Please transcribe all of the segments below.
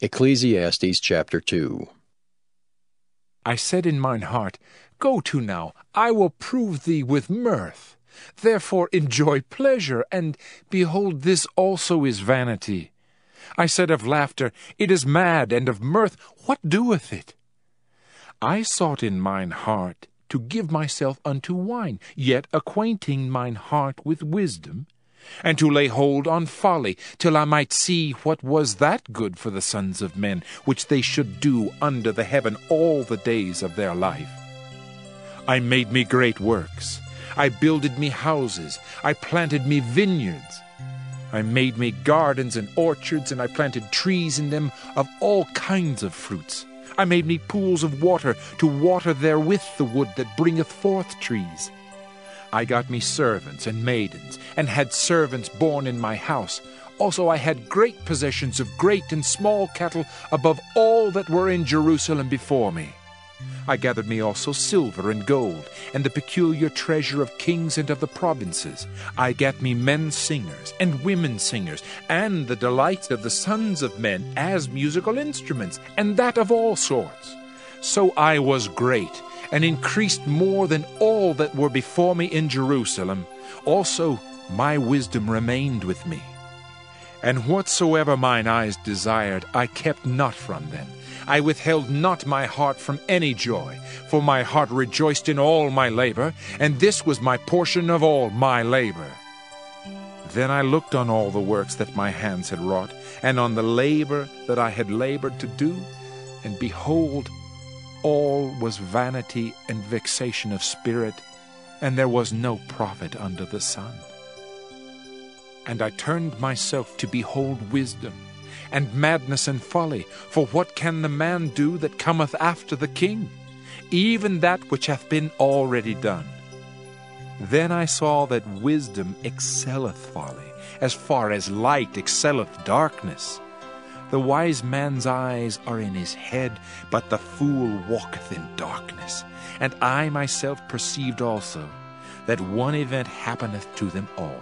Ecclesiastes chapter 2. I said in mine heart, Go to now, I will prove thee with mirth. Therefore enjoy pleasure, and behold, this also is vanity. I said of laughter, It is mad, and of mirth, what doeth it? I sought in mine heart to give myself unto wine, yet acquainting mine heart with wisdom, and to lay hold on folly, till I might see what was that good for the sons of men, which they should do under the heaven all the days of their life. I made me great works. I builded me houses. I planted me vineyards. I made me gardens and orchards, and I planted trees in them of all kinds of fruits. I made me pools of water, to water therewith the wood that bringeth forth trees. I got me servants and maidens, and had servants born in my house. Also I had great possessions of great and small cattle, above all that were in Jerusalem before me. I gathered me also silver and gold, and the peculiar treasure of kings and of the provinces. I gat me men singers and women singers, and the delights of the sons of men as musical instruments, and that of all sorts. So I was great, and increased more than all that were before me in Jerusalem. Also my wisdom remained with me. And whatsoever mine eyes desired, I kept not from them. I withheld not my heart from any joy, for my heart rejoiced in all my labor, and this was my portion of all my labor. Then I looked on all the works that my hands had wrought, and on the labor that I had labored to do, and behold, all was vanity and vexation of spirit, and there was no profit under the sun. And I turned myself to behold wisdom, and madness and folly, for what can the man do that cometh after the king? Even that which hath been already done. Then I saw that wisdom excelleth folly, as far as light excelleth darkness. The wise man's eyes are in his head, but the fool walketh in darkness. And I myself perceived also that one event happeneth to them all.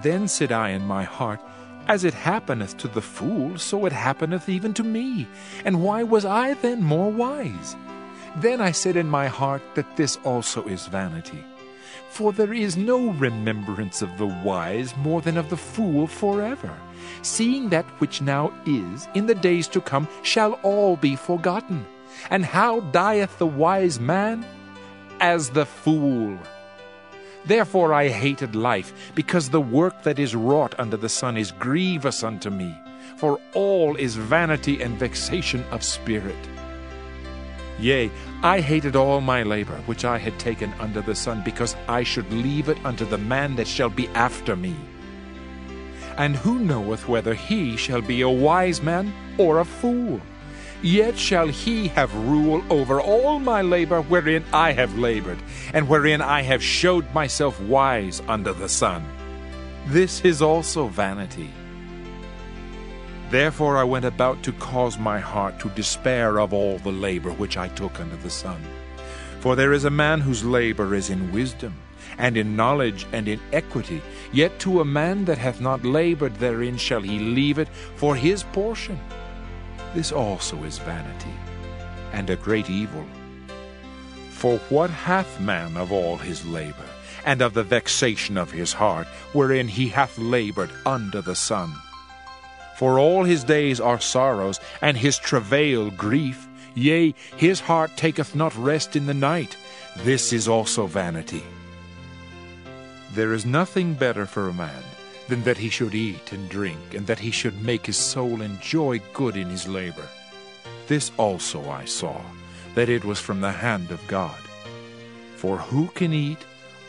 Then said I in my heart, As it happeneth to the fool, so it happeneth even to me. And why was I then more wise? Then I said in my heart that this also is vanity. For there is no remembrance of the wise more than of the fool forever. Seeing that which now is, in the days to come, shall all be forgotten. And how dieth the wise man? As the fool. Therefore I hated life, because the work that is wrought under the sun is grievous unto me. For all is vanity and vexation of spirit. Yea, I hated all my labor which I had taken under the sun, because I should leave it unto the man that shall be after me. And who knoweth whether he shall be a wise man or a fool? Yet shall he have rule over all my labor wherein I have labored, and wherein I have showed myself wise under the sun. This is also vanity. Therefore I went about to cause my heart to despair of all the labor which I took under the sun. For there is a man whose labor is in wisdom, and in knowledge, and in equity. Yet to a man that hath not labored therein shall he leave it for his portion. This also is vanity, and a great evil. For what hath man of all his labor, and of the vexation of his heart, wherein he hath labored under the sun? For all his days are sorrows, and his travail grief. Yea, his heart taketh not rest in the night. This is also vanity. There is nothing better for a man than that he should eat and drink, and that he should make his soul enjoy good in his labor. This also I saw, that it was from the hand of God. For who can eat,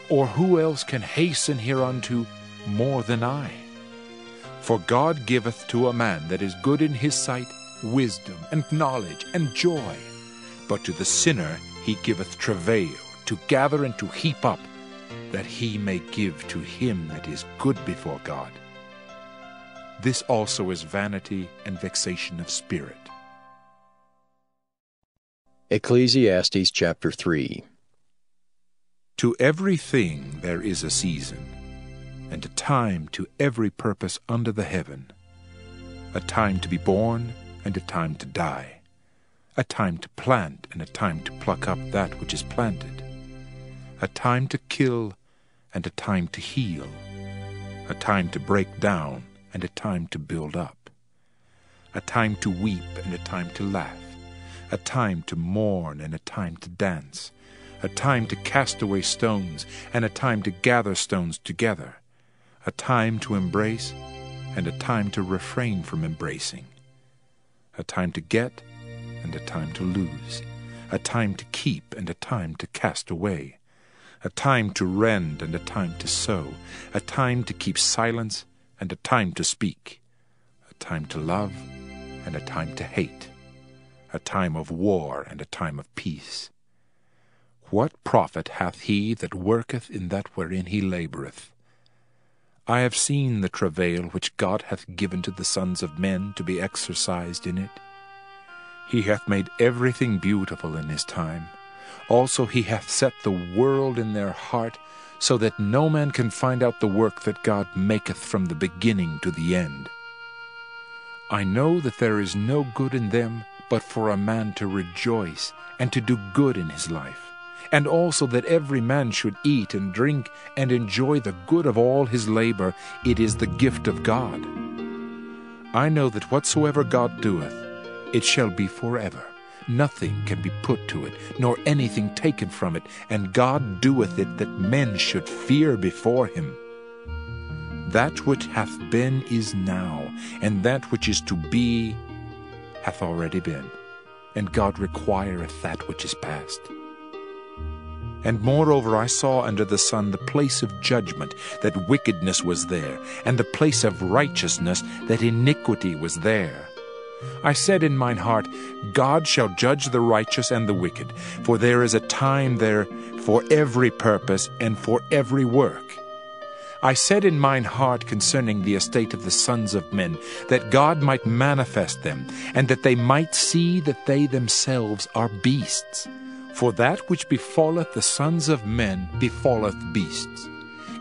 or who else can hasten hereunto more than I? For God giveth to a man that is good in his sight wisdom, and knowledge, and joy. But to the sinner he giveth travail, to gather and to heap up, that he may give to him that is good before God. This also is vanity and vexation of spirit. Ecclesiastes chapter 3. To everything there is a season, and a time to every purpose under the heaven. a time to be born and a time to die, a time to plant and a time to pluck up that which is planted, a time to kill and a time to heal, a time to break down and a time to build up, a time to weep and a time to laugh, a time to mourn and a time to dance, a time to cast away stones and a time to gather stones together, a time to embrace and a time to refrain from embracing, a time to get and a time to lose, a time to keep and a time to cast away, a time to rend and a time to sow, a time to keep silence and a time to speak, a time to love and a time to hate, a time of war and a time of peace. What profit hath he that worketh in that wherein he laboureth? I have seen the travail which God hath given to the sons of men to be exercised in it. He hath made everything beautiful in his time. Also he hath set the world in their heart, so that no man can find out the work that God maketh from the beginning to the end. I know that there is no good in them, but for a man to rejoice and to do good in his life, and also that every man should eat and drink and enjoy the good of all his labor. It is the gift of God. I know that whatsoever God doeth, it shall be forever. Nothing can be put to it, nor anything taken from it, and God doeth it that men should fear before him. That which hath been is now, and that which is to be hath already been, and God requireth that which is past. And moreover I saw under the sun the place of judgment, that wickedness was there, and the place of righteousness, that iniquity was there. I said in mine heart, God shall judge the righteous and the wicked, for there is a time there for every purpose and for every work. I said in mine heart concerning the estate of the sons of men, that God might manifest them, and that they might see that they themselves are beasts. For that which befalleth the sons of men befalleth beasts.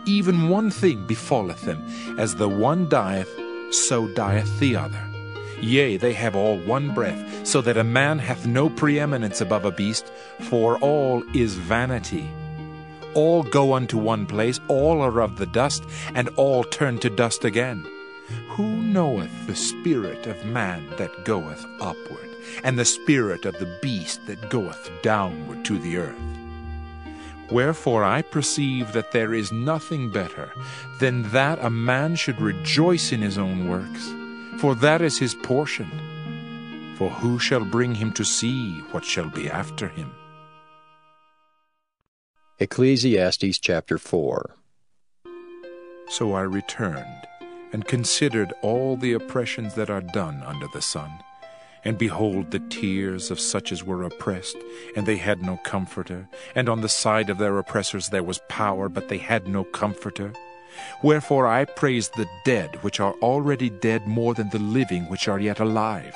Even one thing befalleth them, as the one dieth, so dieth the other. Yea, they have all one breath, so that a man hath no preeminence above a beast, for all is vanity. All go unto one place, all are of the dust, and all turn to dust again. Who knoweth the spirit of man that goeth upward, and the spirit of the beast that goeth downward to the earth? Wherefore I perceive that there is nothing better than that a man should rejoice in his own works, for that is his portion. For who shall bring him to see what shall be after him? Ecclesiastes chapter 4. So I returned, and considered all the oppressions that are done under the sun. And behold, the tears of such as were oppressed, and they had no comforter. And on the side of their oppressors there was power, but they had no comforter. Wherefore I praise the dead which are already dead more than the living which are yet alive.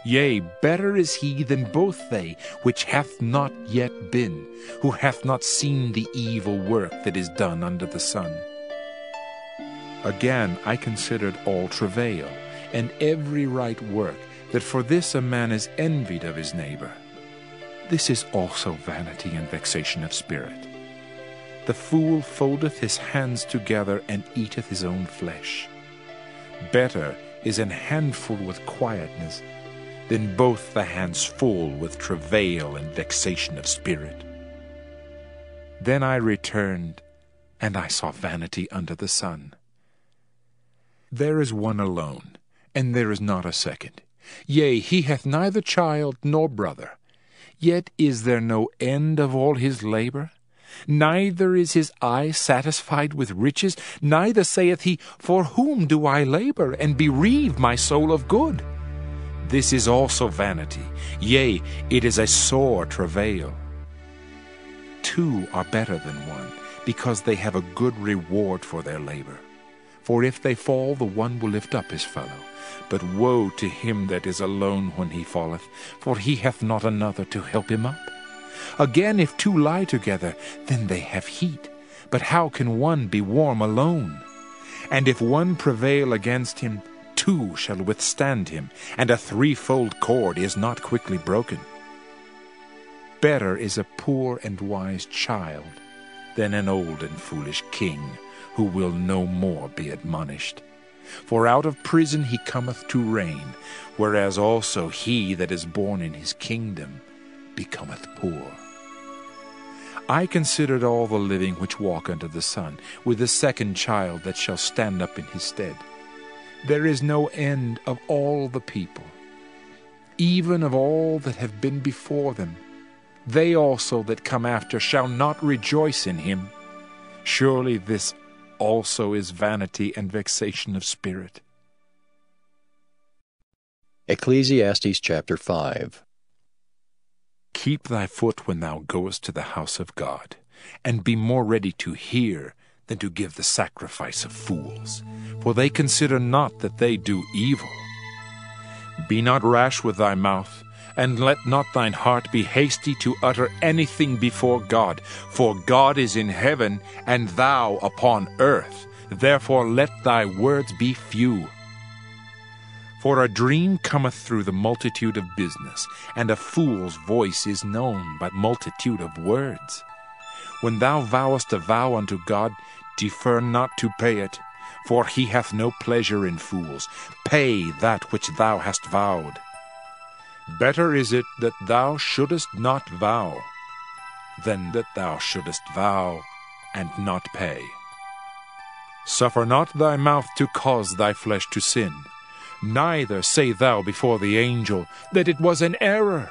Yea, better is he than both they which hath not yet been, who hath not seen the evil work that is done under the sun. Again I considered all travail, and every right work, that for this a man is envied of his neighbor. This is also vanity and vexation of spirit. The fool foldeth his hands together, and eateth his own flesh. Better is an handful with quietness, than both the hands full with travail and vexation of spirit. Then I returned, and I saw vanity under the sun. There is one alone, and there is not a second. Yea, he hath neither child nor brother. Yet is there no end of all his labor? Neither is his eye satisfied with riches, neither saith he, For whom do I labor, and bereave my soul of good? This is also vanity, yea, it is a sore travail. Two are better than one, because they have a good reward for their labor. For if they fall, the one will lift up his fellow. But woe to him that is alone when he falleth, for he hath not another to help him up. Again, if two lie together, then they have heat. But how can one be warm alone? And if one prevail against him, two shall withstand him, and a threefold cord is not quickly broken. Better is a poor and wise child than an old and foolish king, who will no more be admonished. For out of prison he cometh to reign, whereas also he that is born in his kingdom becometh poor. I considered all the living which walk under the sun, with the second child that shall stand up in his stead. There is no end of all the people, even of all that have been before them. They also that come after shall not rejoice in him. Surely this also is vanity and vexation of spirit. Ecclesiastes chapter 5. Keep thy foot when thou goest to the house of God, and be more ready to hear than to give the sacrifice of fools, for they consider not that they do evil. Be not rash with thy mouth, and let not thine heart be hasty to utter anything before God, for God is in heaven, and thou upon earth. Therefore let thy words be few. For a dream cometh through the multitude of business, and a fool's voice is known by multitude of words. When thou vowest a vow unto God, defer not to pay it, for he hath no pleasure in fools. Pay that which thou hast vowed. Better is it that thou shouldest not vow, than that thou shouldest vow and not pay. Suffer not thy mouth to cause thy flesh to sin, neither say thou before the angel that it was an error.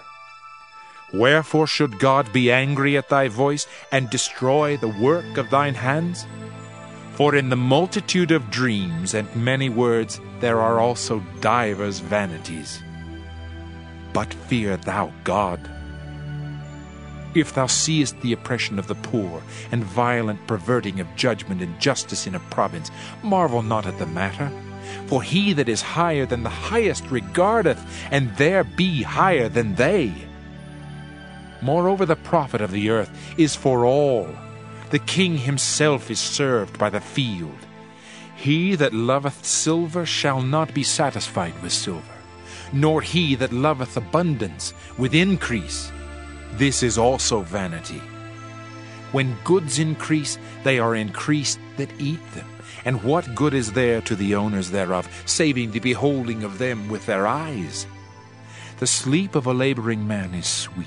Wherefore should God be angry at thy voice, and destroy the work of thine hands? For in the multitude of dreams and many words there are also divers vanities. But fear thou God. If thou seest the oppression of the poor, and violent perverting of judgment and justice in a province, marvel not at the matter. For he that is higher than the highest regardeth, and there be higher than they. Moreover, the profit of the earth is for all. The king himself is served by the field. He that loveth silver shall not be satisfied with silver, nor he that loveth abundance with increase. This is also vanity. When goods increase, they are increased that eat them. And what good is there to the owners thereof, saving the beholding of them with their eyes? The sleep of a laboring man is sweet,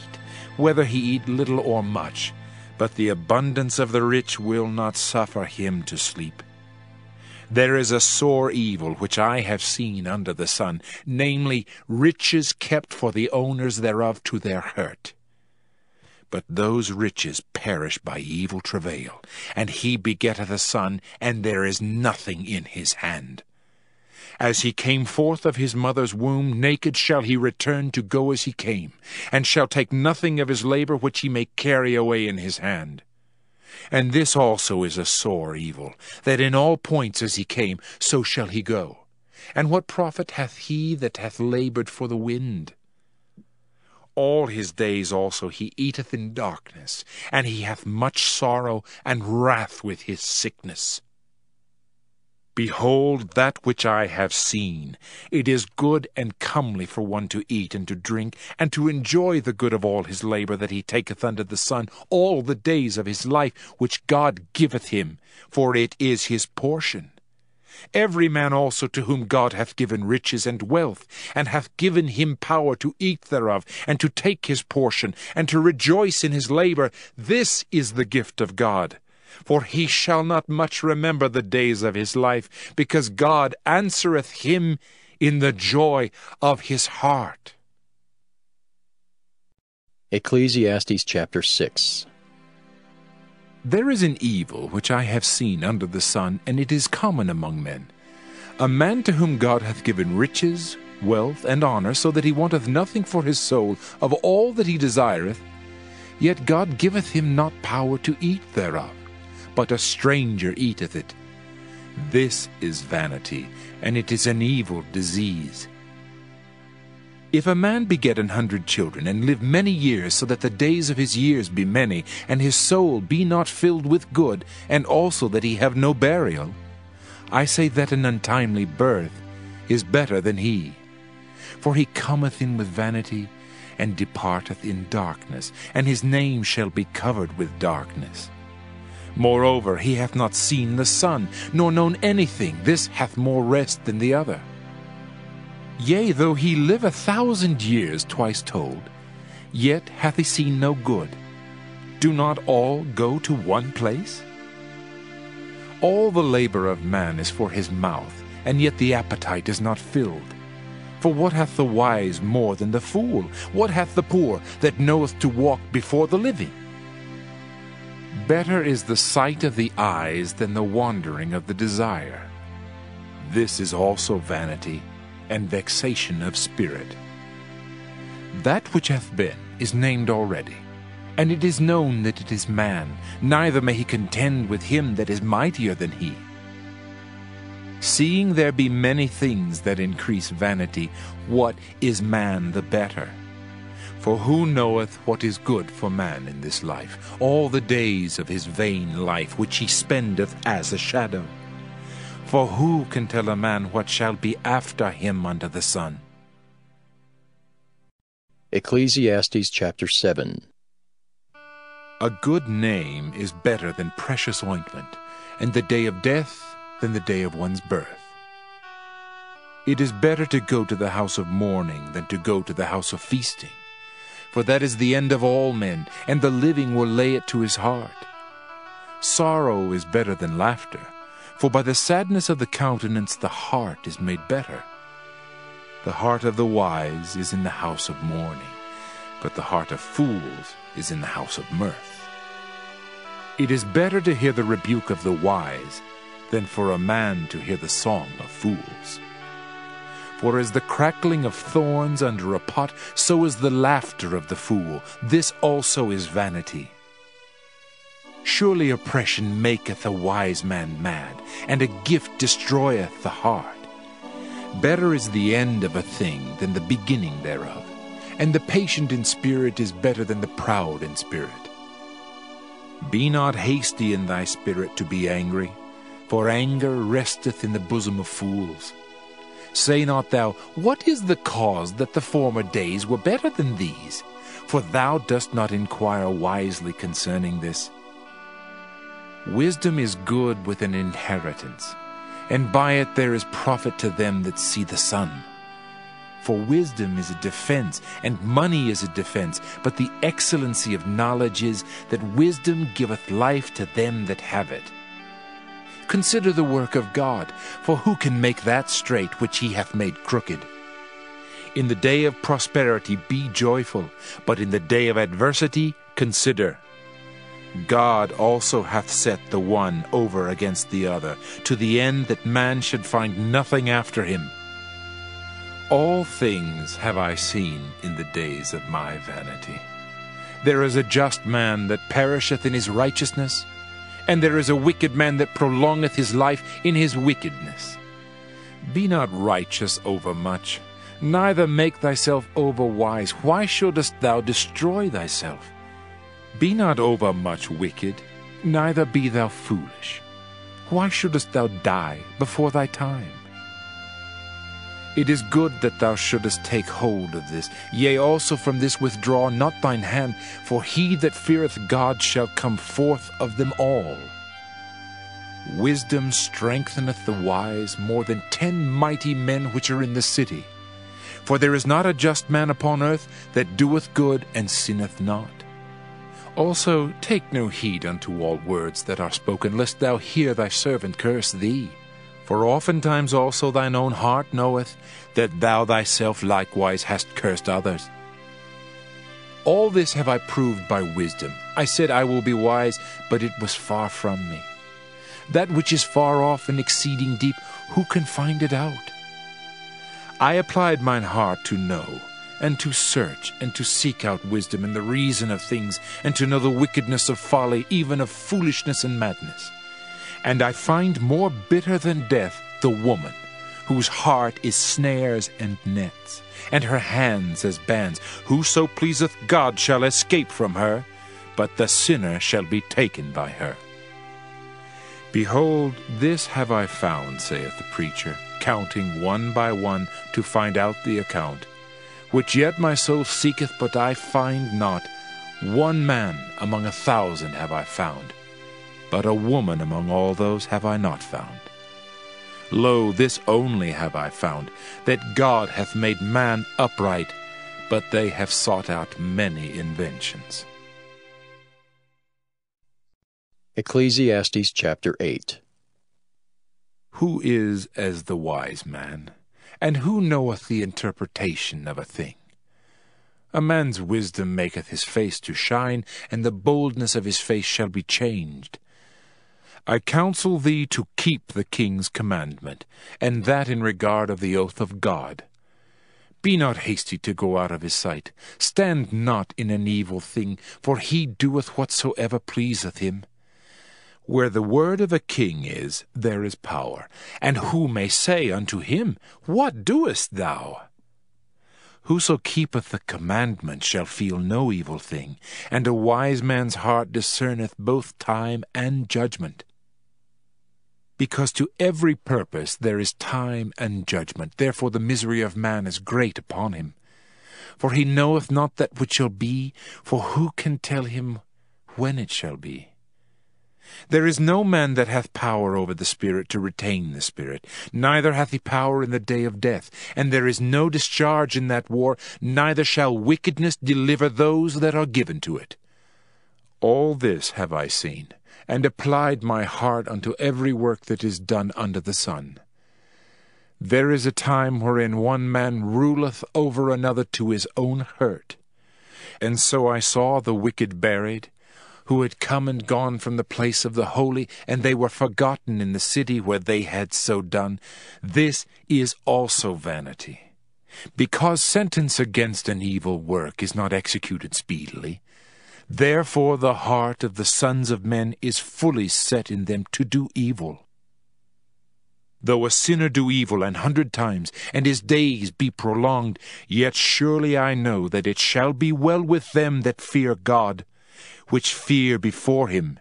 whether he eat little or much, but the abundance of the rich will not suffer him to sleep. There is a sore evil which I have seen under the sun, namely, riches kept for the owners thereof to their hurt. But those riches perish by evil travail, and he begetteth a son, and there is nothing in his hand. As he came forth of his mother's womb, naked shall he return to go as he came, and shall take nothing of his labor which he may carry away in his hand. And this also is a sore evil, that in all points as he came, so shall he go. And what profit hath he that hath labored for the wind? All his days also he eateth in darkness, and he hath much sorrow and wrath with his sickness. Behold, that which I have seen, it is good and comely for one to eat and to drink, and to enjoy the good of all his labor that he taketh under the sun all the days of his life, which God giveth him, for it is his portion. Every man also to whom God hath given riches and wealth, and hath given him power to eat thereof, and to take his portion, and to rejoice in his labor, this is the gift of God. For he shall not much remember the days of his life, because God answereth him in the joy of his heart. Ecclesiastes chapter 6. There is an evil which I have seen under the sun, and it is common among men. A man to whom God hath given riches, wealth, and honor, so that he wanteth nothing for his soul of all that he desireth, yet God giveth him not power to eat thereof, but a stranger eateth it. This is vanity, and it is an evil disease. If a man beget 100 children, and live many years, so that the days of his years be many, and his soul be not filled with good, and also that he have no burial, I say that an untimely birth is better than he. For he cometh in with vanity, and departeth in darkness, and his name shall be covered with darkness. Moreover, he hath not seen the sun, nor known anything. This hath more rest than the other. Yea, though he live 1,000 years, twice told, yet hath he seen no good. Do not all go to one place? All the labor of man is for his mouth, and yet the appetite is not filled. For what hath the wise more than the fool? What hath the poor that knoweth to walk before the living? Better is the sight of the eyes than the wandering of the desire. This is also vanity and vexation of spirit. That which hath been is named already, and it is known that it is man, neither may he contend with him that is mightier than he. Seeing there be many things that increase vanity, what is man the better? For who knoweth what is good for man in this life, all the days of his vain life which he spendeth as a shadow? For who can tell a man what shall be after him under the sun? Ecclesiastes chapter 7. A good name is better than precious ointment, and the day of death than the day of one's birth. It is better to go to the house of mourning than to go to the house of feasting, for that is the end of all men, and the living will lay it to his heart. Sorrow is better than laughter, for by the sadness of the countenance the heart is made better. The heart of the wise is in the house of mourning, but the heart of fools is in the house of mirth. It is better to hear the rebuke of the wise than for a man to hear the song of fools. For as the crackling of thorns under a pot, so is the laughter of the fool. This also is vanity. Surely oppression maketh a wise man mad, and a gift destroyeth the heart. Better is the end of a thing than the beginning thereof, and the patient in spirit is better than the proud in spirit. Be not hasty in thy spirit to be angry, for anger resteth in the bosom of fools. Say not thou, what is the cause that the former days were better than these? For thou dost not inquire wisely concerning this. Wisdom is good with an inheritance, and by it there is profit to them that see the sun. For wisdom is a defense, and money is a defense, but the excellency of knowledge is that wisdom giveth life to them that have it. Consider the work of God, for who can make that straight which he hath made crooked? In the day of prosperity be joyful, but in the day of adversity consider. God also hath set the one over against the other, to the end that man should find nothing after him. All things have I seen in the days of my vanity. There is a just man that perisheth in his righteousness, and there is a wicked man that prolongeth his life in his wickedness. Be not righteous overmuch, neither make thyself overwise. Why shouldest thou destroy thyself? Be not overmuch wicked, neither be thou foolish. Why shouldest thou die before thy time? It is good that thou shouldest take hold of this, yea, also from this withdraw not thine hand, for he that feareth God shall come forth of them all. Wisdom strengtheneth the wise more than 10 mighty men which are in the city. For there is not a just man upon earth that doeth good and sinneth not. Also take no heed unto all words that are spoken, lest thou hear thy servant curse thee. For oftentimes also thine own heart knoweth that thou thyself likewise hast cursed others. All this have I proved by wisdom. I said I will be wise, but it was far from me. That which is far off and exceeding deep, who can find it out? I applied mine heart to know, and to search, and to seek out wisdom and the reason of things, and to know the wickedness of folly, even of foolishness and madness. And I find more bitter than death the woman, whose heart is snares and nets, and her hands as bands. Whoso pleaseth God shall escape from her, but the sinner shall be taken by her. Behold, this have I found, saith the preacher, counting one by one to find out the account, which yet my soul seeketh, but I find not. One man among 1,000 have I found, but a woman among all those have I not found. Lo, this only have I found, that God hath made man upright, but they have sought out many inventions. Ecclesiastes chapter 8. Who is as the wise man, and who knoweth the interpretation of a thing? A man's wisdom maketh his face to shine, and the boldness of his face shall be changed. I counsel thee to keep the king's commandment, and that in regard of the oath of God. Be not hasty to go out of his sight. Stand not in an evil thing, for he doeth whatsoever pleaseth him. Where the word of a king is, there is power. And who may say unto him, What doest thou? Whoso keepeth the commandment shall feel no evil thing, and a wise man's heart discerneth both time and judgment. Because to every purpose there is time and judgment, therefore the misery of man is great upon him. For he knoweth not that which shall be, for who can tell him when it shall be? There is no man that hath power over the Spirit to retain the Spirit, neither hath he power in the day of death, and there is no discharge in that war, neither shall wickedness deliver those that are given to it. All this have I seen, and applied my heart unto every work that is done under the sun. There is a time wherein one man ruleth over another to his own hurt. And so I saw the wicked buried, who had come and gone from the place of the holy, and they were forgotten in the city where they had so done. This is also vanity. Because sentence against an evil work is not executed speedily, therefore the heart of the sons of men is fully set in them to do evil. Though a sinner do evil 100 times, and his days be prolonged, yet surely I know that it shall be well with them that fear God, which fear before him.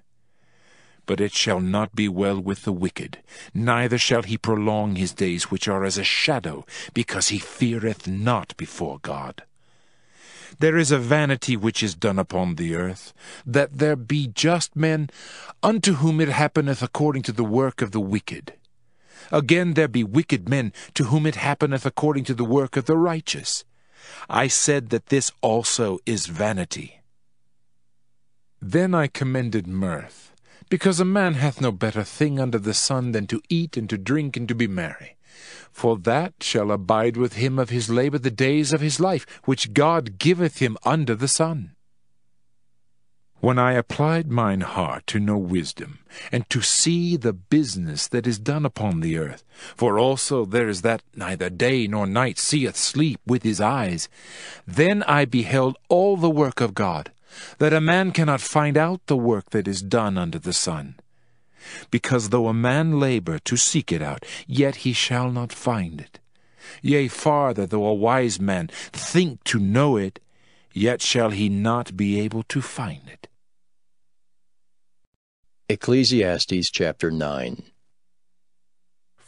But it shall not be well with the wicked, neither shall he prolong his days, which are as a shadow, because he feareth not before God. There is a vanity which is done upon the earth, that there be just men, unto whom it happeneth according to the work of the wicked. Again there be wicked men, to whom it happeneth according to the work of the righteous. I said that this also is vanity. Then I commended mirth, because a man hath no better thing under the sun than to eat and to drink and to be merry. For that shall abide with him of his labor the days of his life, which God giveth him under the sun. When I applied mine heart to know wisdom, and to see the business that is done upon the earth, for also there is that neither day nor night seeth sleep with his eyes, then I beheld all the work of God, that a man cannot find out the work that is done under the sun. Because though a man labor to seek it out, yet he shall not find it. Yea, farther, though a wise man think to know it, yet shall he not be able to find it. Ecclesiastes chapter 9.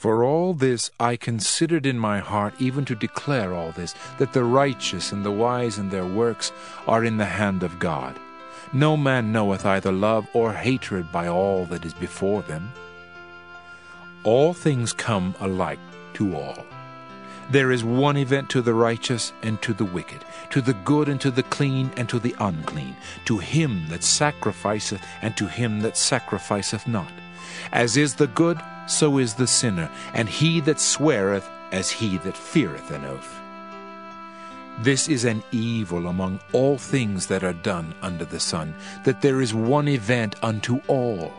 For all this I considered in my heart, even to declare all this, that the righteous and the wise in their works are in the hand of God. No man knoweth either love or hatred by all that is before them. All things come alike to all. There is one event to the righteous and to the wicked, to the good and to the clean and to the unclean, to him that sacrificeth and to him that sacrificeth not. As is the good, so is the sinner, and he that sweareth as he that feareth an oath. This is an evil among all things that are done under the sun, that there is one event unto all.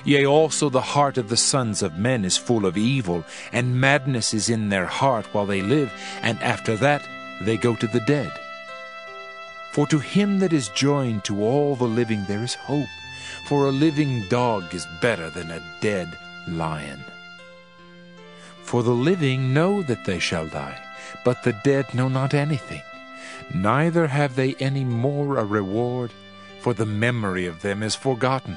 Yea, also the heart of the sons of men is full of evil, and madness is in their heart while they live, and after that they go to the dead. For to him that is joined to all the living there is hope, for a living dog is better than a dead lion. For the living know that they shall die, but the dead know not anything, neither have they any more a reward, for the memory of them is forgotten.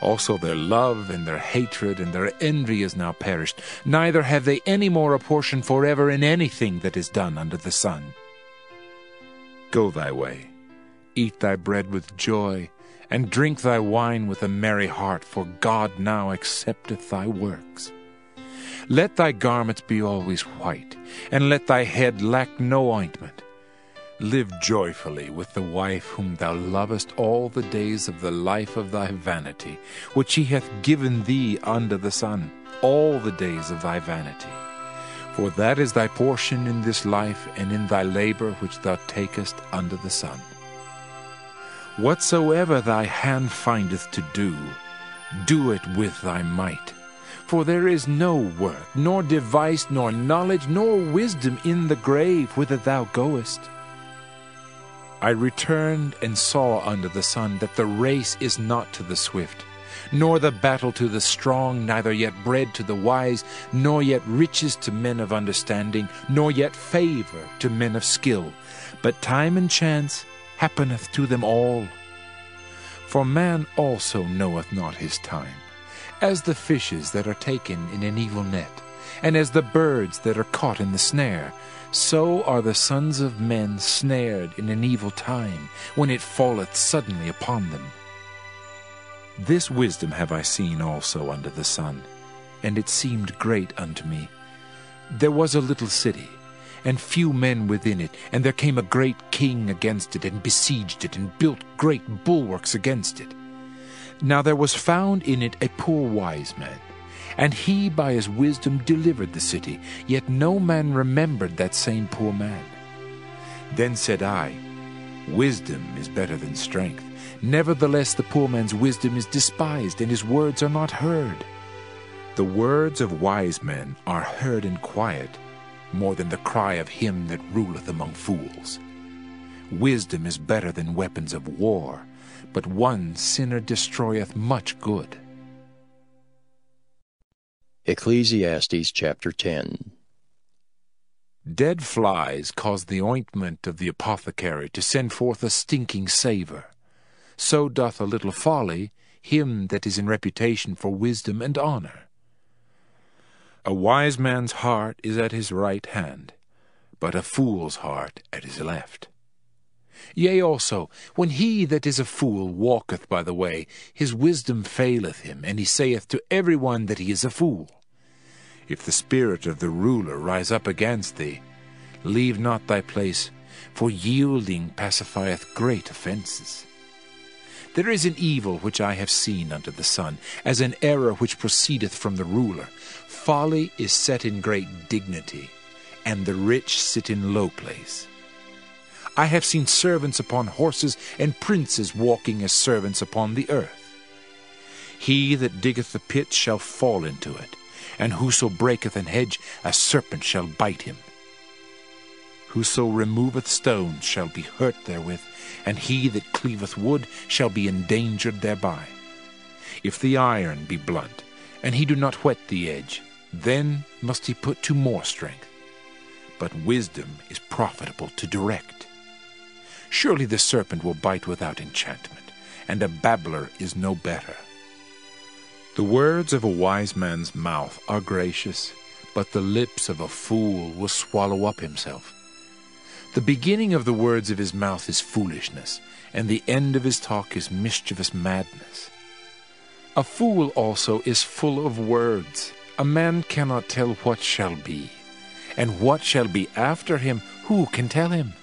Also their love and their hatred and their envy is now perished, neither have they any more a portion forever in anything that is done under the sun. Go thy way, eat thy bread with joy, and drink thy wine with a merry heart, for God now accepteth thy works. Let thy garments be always white, and let thy head lack no ointment. Live joyfully with the wife whom thou lovest all the days of the life of thy vanity, which he hath given thee under the sun, all the days of thy vanity. For that is thy portion in this life, and in thy labor which thou takest under the sun. Whatsoever thy hand findeth to do, do it with thy might. For there is no work, nor device, nor knowledge, nor wisdom in the grave whither thou goest. I returned and saw under the sun that the race is not to the swift, nor the battle to the strong, neither yet bread to the wise, nor yet riches to men of understanding, nor yet favor to men of skill. But time and chance happeneth to them all. For man also knoweth not his time, as the fishes that are taken in an evil net, and as the birds that are caught in the snare, so are the sons of men snared in an evil time, when it falleth suddenly upon them. This wisdom have I seen also under the sun, and it seemed great unto me. There was a little city, and few men within it, and there came a great king against it, and besieged it, and built great bulwarks against it. Now there was found in it a poor wise man, and he by his wisdom delivered the city, yet no man remembered that same poor man. Then said I, Wisdom is better than strength. Nevertheless the poor man's wisdom is despised, and his words are not heard. The words of wise men are heard in quiet, more than the cry of him that ruleth among fools. Wisdom is better than weapons of war, but one sinner destroyeth much good. Ecclesiastes chapter 10. Dead flies cause the ointment of the apothecary to send forth a stinking savour. So doth a little folly him that is in reputation for wisdom and honour. A wise man's heart is at his right hand, but a fool's heart at his left. Yea also, when he that is a fool walketh by the way, his wisdom faileth him, and he saith to every one that he is a fool. If the spirit of the ruler rise up against thee, leave not thy place, for yielding pacifieth great offences. There is an evil which I have seen under the sun, as an error which proceedeth from the ruler. Folly is set in great dignity, and the rich sit in low place. I have seen servants upon horses, and princes walking as servants upon the earth. He that diggeth the pit shall fall into it, and whoso breaketh an hedge, a serpent shall bite him. Whoso removeth stones shall be hurt therewith, and he that cleaveth wood shall be endangered thereby. If the iron be blunt, and he do not whet the edge, then must he put to more strength. But wisdom is profitable to direct. Surely the serpent will bite without enchantment, and a babbler is no better. The words of a wise man's mouth are gracious, but the lips of a fool will swallow up himself. The beginning of the words of his mouth is foolishness, and the end of his talk is mischievous madness. A fool also is full of words. A man cannot tell what shall be, and what shall be after him, who can tell him?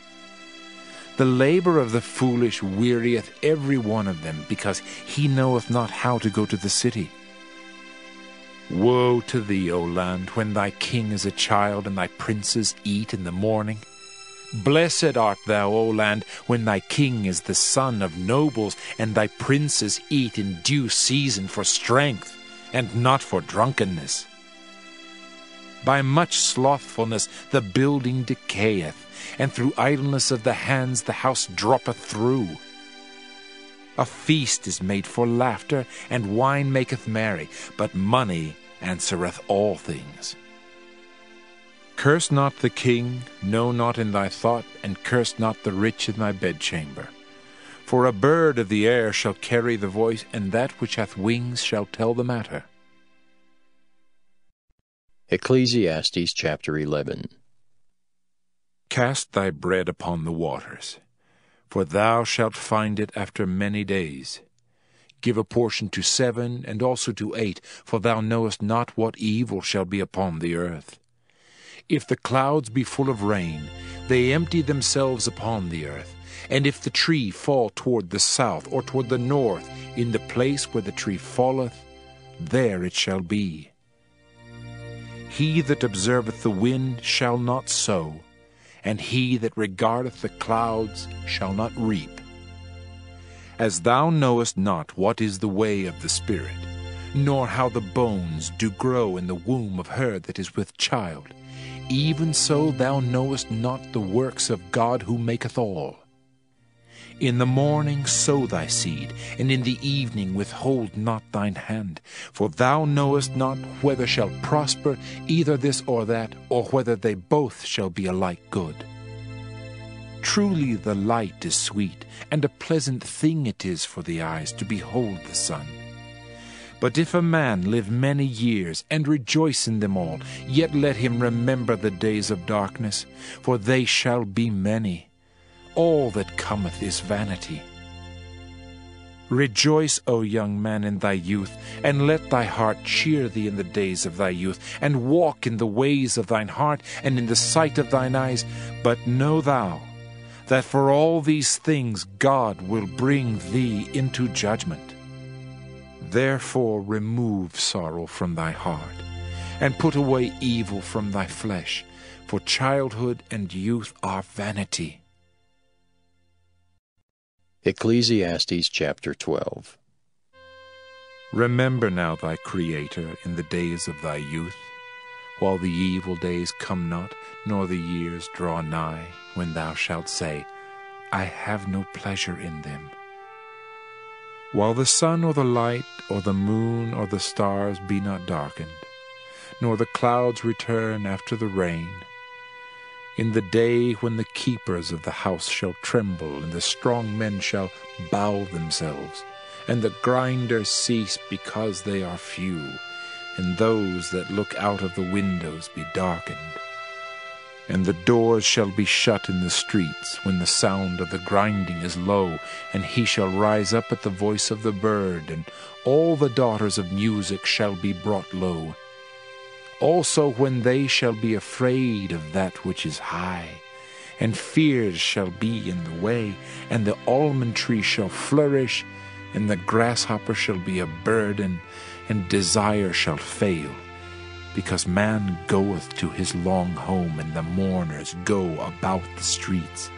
The labor of the foolish wearieth every one of them, because he knoweth not how to go to the city. Woe to thee, O land, when thy king is a child, and thy princes eat in the morning. Blessed art thou, O land, when thy king is the son of nobles, and thy princes eat in due season for strength, and not for drunkenness. By much slothfulness the building decayeth, and through idleness of the hands the house droppeth through. A feast is made for laughter, and wine maketh merry, but money answereth all things. Curse not the king, no, not in thy thought, and curse not the rich in thy bedchamber. For a bird of the air shall carry the voice, and that which hath wings shall tell the matter. Ecclesiastes chapter 11. Cast thy bread upon the waters, for thou shalt find it after many days. Give a portion to 7, and also to 8, for thou knowest not what evil shall be upon the earth. If the clouds be full of rain, they empty themselves upon the earth. And if the tree fall toward the south or toward the north, in the place where the tree falleth, there it shall be. He that observeth the wind shall not sow, and he that regardeth the clouds shall not reap. As thou knowest not what is the way of the Spirit, nor how the bones do grow in the womb of her that is with child, even so thou knowest not the works of God who maketh all. In the morning sow thy seed, and in the evening withhold not thine hand. For thou knowest not whether shall prosper either this or that, or whether they both shall be alike good. Truly the light is sweet, and a pleasant thing it is for the eyes to behold the sun. But if a man live many years, and rejoice in them all, yet let him remember the days of darkness, for they shall be many. All that cometh is vanity. Rejoice, O young man, in thy youth, and let thy heart cheer thee in the days of thy youth, and walk in the ways of thine heart, and in the sight of thine eyes. But know thou, that for all these things God will bring thee into judgment. Therefore remove sorrow from thy heart, and put away evil from thy flesh, for childhood and youth are vanity. Ecclesiastes chapter 12. Remember now thy Creator in the days of thy youth, while the evil days come not, nor the years draw nigh, when thou shalt say, I have no pleasure in them. While the sun or the light, or the moon or the stars be not darkened, nor the clouds return after the rain, in the day when the keepers of the house shall tremble, and the strong men shall bow themselves, and the grinders cease because they are few, and those that look out of the windows be darkened. And the doors shall be shut in the streets, when the sound of the grinding is low, and he shall rise up at the voice of the bird, and all the daughters of music shall be brought low. Also when they shall be afraid of that which is high, and fears shall be in the way, and the almond tree shall flourish, and the grasshopper shall be a burden, and desire shall fail, because man goeth to his long home, and the mourners go about the streets.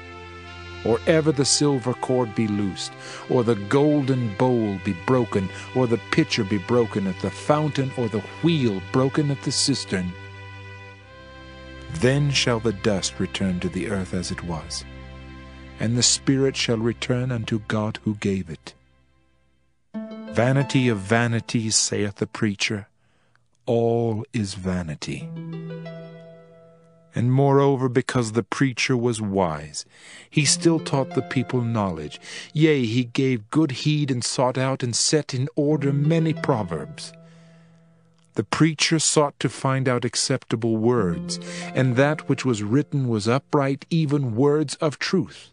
Or ever the silver cord be loosed, or the golden bowl be broken, or the pitcher be broken at the fountain, or the wheel broken at the cistern. Then shall the dust return to the earth as it was, and the spirit shall return unto God who gave it. Vanity of vanities, saith the preacher, all is vanity. And moreover, because the preacher was wise, he still taught the people knowledge. Yea, he gave good heed, and sought out and set in order many proverbs. The preacher sought to find out acceptable words, and that which was written was upright, even words of truth.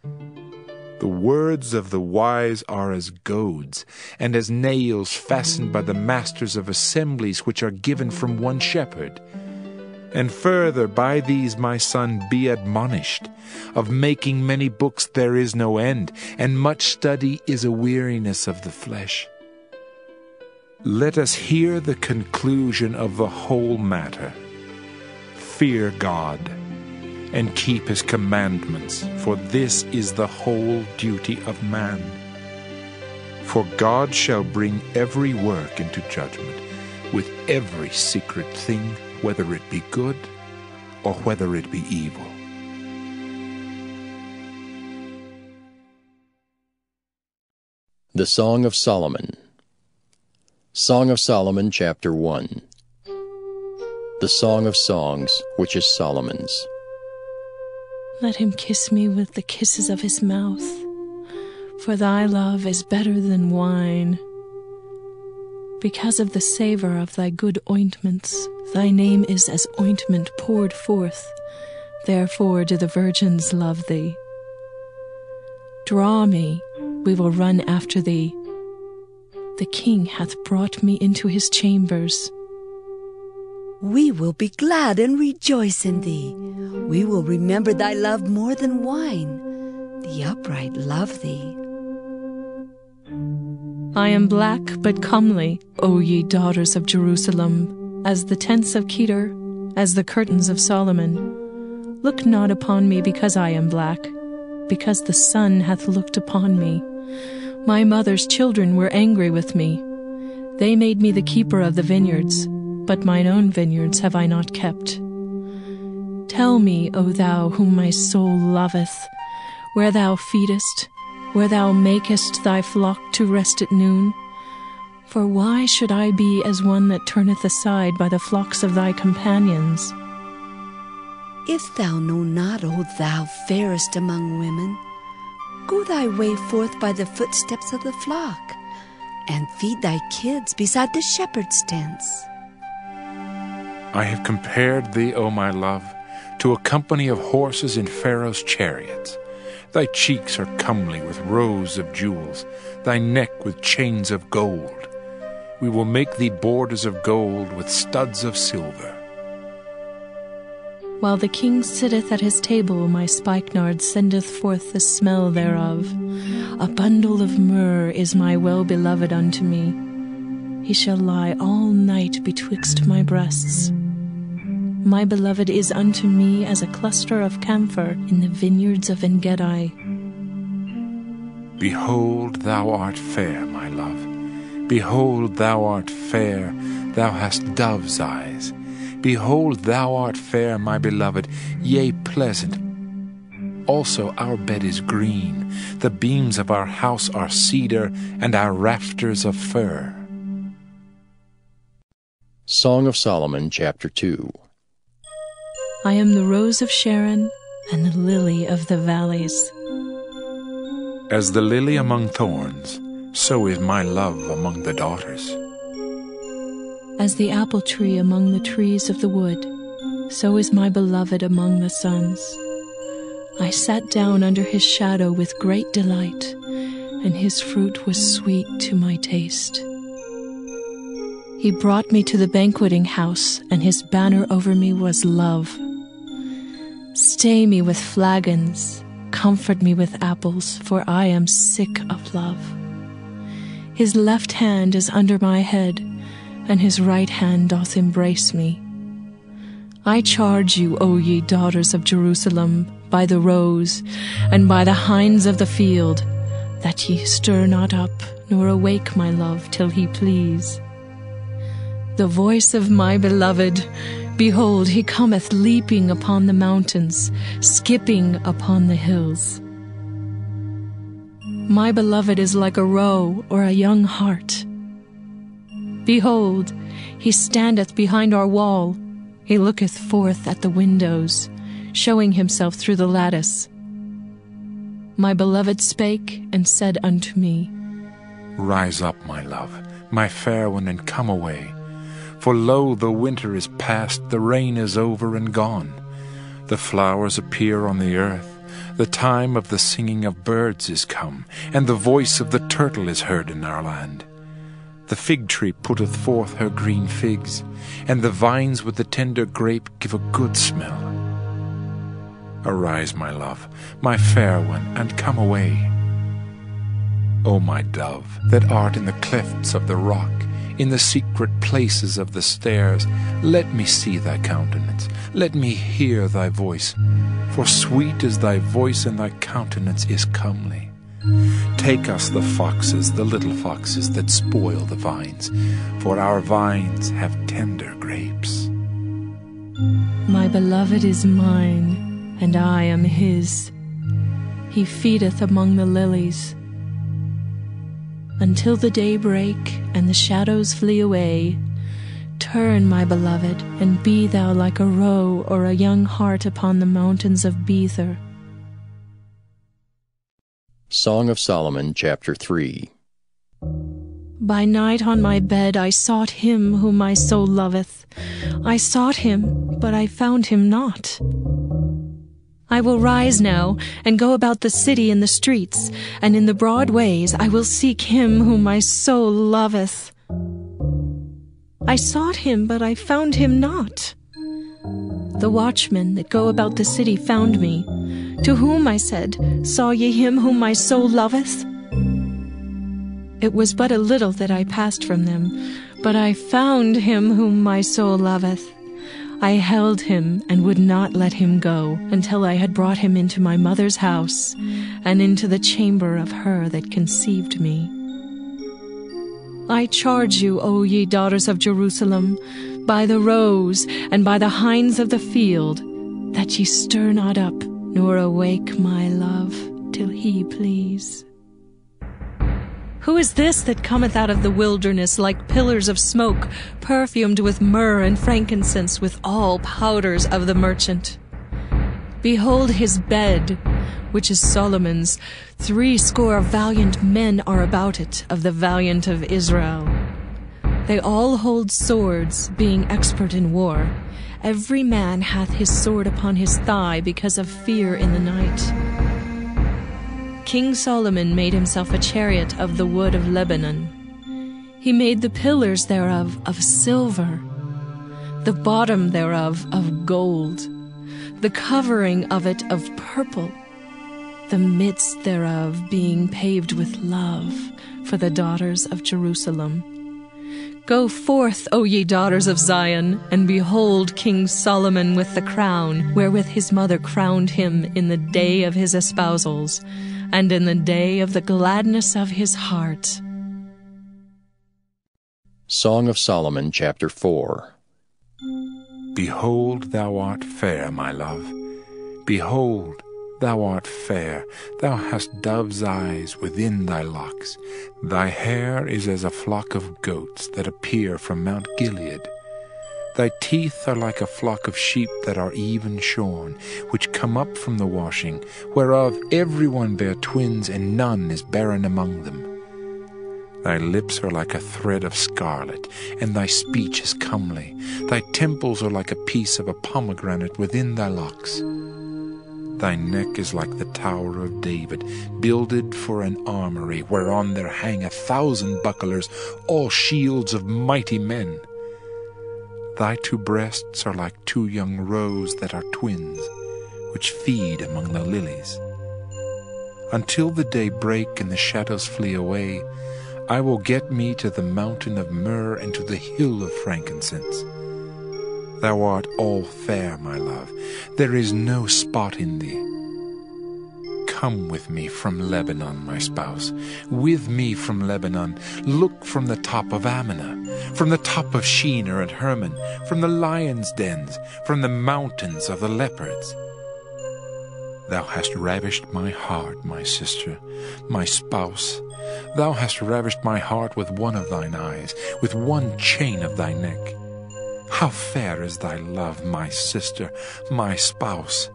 The words of the wise are as goads, and as nails fastened by the masters of assemblies, which are given from one shepherd. And further, by these, my son, be admonished. Of making many books there is no end, and much study is a weariness of the flesh. Let us hear the conclusion of the whole matter. Fear God, and keep his commandments, for this is the whole duty of man. For God shall bring every work into judgment, with every secret thing, whether it be good or whether it be evil. The Song of Solomon. Song of Solomon, chapter 1. The Song of Songs, which is Solomon's. Let him kiss me with the kisses of his mouth, For thy love is better than wine. Because of the savour of thy good ointments, thy name is as ointment poured forth. Therefore do the virgins love thee. Draw me, we will run after thee. The king hath brought me into his chambers. We will be glad and rejoice in thee. We will remember thy love more than wine. The upright love thee. I am black but comely, O ye daughters of Jerusalem, as the tents of Kedar, as the curtains of Solomon. Look not upon me because I am black, because the sun hath looked upon me. My mother's children were angry with me. They made me the keeper of the vineyards, but mine own vineyards have I not kept. Tell me, O thou whom my soul loveth, where thou feedest, where thou makest thy flock to rest at noon. For why should I be as one that turneth aside by the flocks of thy companions? If thou know not, O thou fairest among women, go thy way forth by the footsteps of the flock, and feed thy kids beside the shepherd's tents. I have compared thee, O my love, to a company of horses in Pharaoh's chariots. Thy cheeks are comely with rows of jewels, thy neck with chains of gold. We will make thee borders of gold with studs of silver. While the king sitteth at his table, my spikenard sendeth forth the smell thereof. A bundle of myrrh is my well-beloved unto me. He shall lie all night betwixt my breasts. My beloved is unto me as a cluster of camphor in the vineyards of En-gedi. Behold, thou art fair, my love. Behold, thou art fair, thou hast dove's eyes. Behold, thou art fair, my beloved, yea, pleasant. Also our bed is green, the beams of our house are cedar, and our rafters of fir. Song of Solomon, chapter 2. I am the rose of Sharon and the lily of the valleys. As the lily among thorns, so is my love among the daughters. As the apple tree among the trees of the wood, so is my beloved among the sons. I sat down under his shadow with great delight, and his fruit was sweet to my taste. He brought me to the banqueting house, and his banner over me was love. Stay me with flagons, comfort me with apples, for I am sick of love. His left hand is under my head, and his right hand doth embrace me. I charge you, O ye daughters of Jerusalem, by the roes, and by the hinds of the field, that ye stir not up, nor awake my love till he please. The voice of my beloved, behold, he cometh leaping upon the mountains, skipping upon the hills. My beloved is like a roe or a young hart. Behold, he standeth behind our wall, he looketh forth at the windows, showing himself through the lattice. My beloved spake and said unto me, Rise up, my love, my fair one, and come away. For lo, the winter is past, the rain is over and gone. The flowers appear on the earth, the time of the singing of birds is come, and the voice of the turtle is heard in our land. The fig tree putteth forth her green figs, and the vines with the tender grape give a good smell. Arise, my love, my fair one, and come away. O my dove, that art in the clefts of the rock, in the secret places of the stairs, let me see thy countenance, let me hear thy voice, for sweet is thy voice, and thy countenance is comely. Take us the foxes, the little foxes that spoil the vines, for our vines have tender grapes. My beloved is mine, and I am his. He feedeth among the lilies. Until the day break and the shadows flee away, turn, my beloved, and be thou like a roe or a young hart upon the mountains of Bether. Song of Solomon, chapter 3. By night on my bed I sought him whom my soul loveth. I sought him, but I found him not. I will rise now, and go about the city in the streets, and in the broad ways I will seek him whom my soul loveth. I sought him, but I found him not. The watchmen that go about the city found me, to whom I said, Saw ye him whom my soul loveth? It was but a little that I passed from them, but I found him whom my soul loveth. I held him and would not let him go, until I had brought him into my mother's house, and into the chamber of her that conceived me. I charge you, O ye daughters of Jerusalem, by the roes and by the hinds of the field, that ye stir not up, nor awake my love, till he please. Who is this that cometh out of the wilderness like pillars of smoke, perfumed with myrrh and frankincense, with all powders of the merchant? Behold his bed, which is Solomon's. 80 valiant men are about it, of the valiant of Israel. They all hold swords, being expert in war. Every man hath his sword upon his thigh, because of fear in the night. King Solomon made himself a chariot of the wood of Lebanon. He made the pillars thereof of silver, the bottom thereof of gold, the covering of it of purple, the midst thereof being paved with love for the daughters of Jerusalem. Go forth, O ye daughters of Zion, and behold King Solomon with the crown, wherewith his mother crowned him in the day of his espousals, and in the day of the gladness of his heart. Song of Solomon, chapter 4. Behold, thou art fair, my love. Behold, thou art fair. Thou hast dove's eyes within thy locks. Thy hair is as a flock of goats that appear from Mount Gilead. Thy teeth are like a flock of sheep that are even shorn, which come up from the washing, whereof every one bare twins, and none is barren among them. Thy lips are like a thread of scarlet, and thy speech is comely. Thy temples are like a piece of a pomegranate within thy locks. Thy neck is like the Tower of David, builded for an armory, whereon there hang 1,000 bucklers, all shields of mighty men. Thy 2 breasts are like 2 young roes that are twins, which feed among the lilies. Until the day break and the shadows flee away, I will get me to the mountain of myrrh and to the hill of frankincense. Thou art all fair, my love. There is no spot in thee. Come with me from Lebanon, my spouse. With me from Lebanon. Look from the top of Amana, from the top of Shinar and Hermon, from the lions' dens, from the mountains of the leopards. Thou hast ravished my heart, my sister, my spouse. Thou hast ravished my heart with one of thine eyes, with one chain of thy neck. How fair is thy love, my sister, my spouse!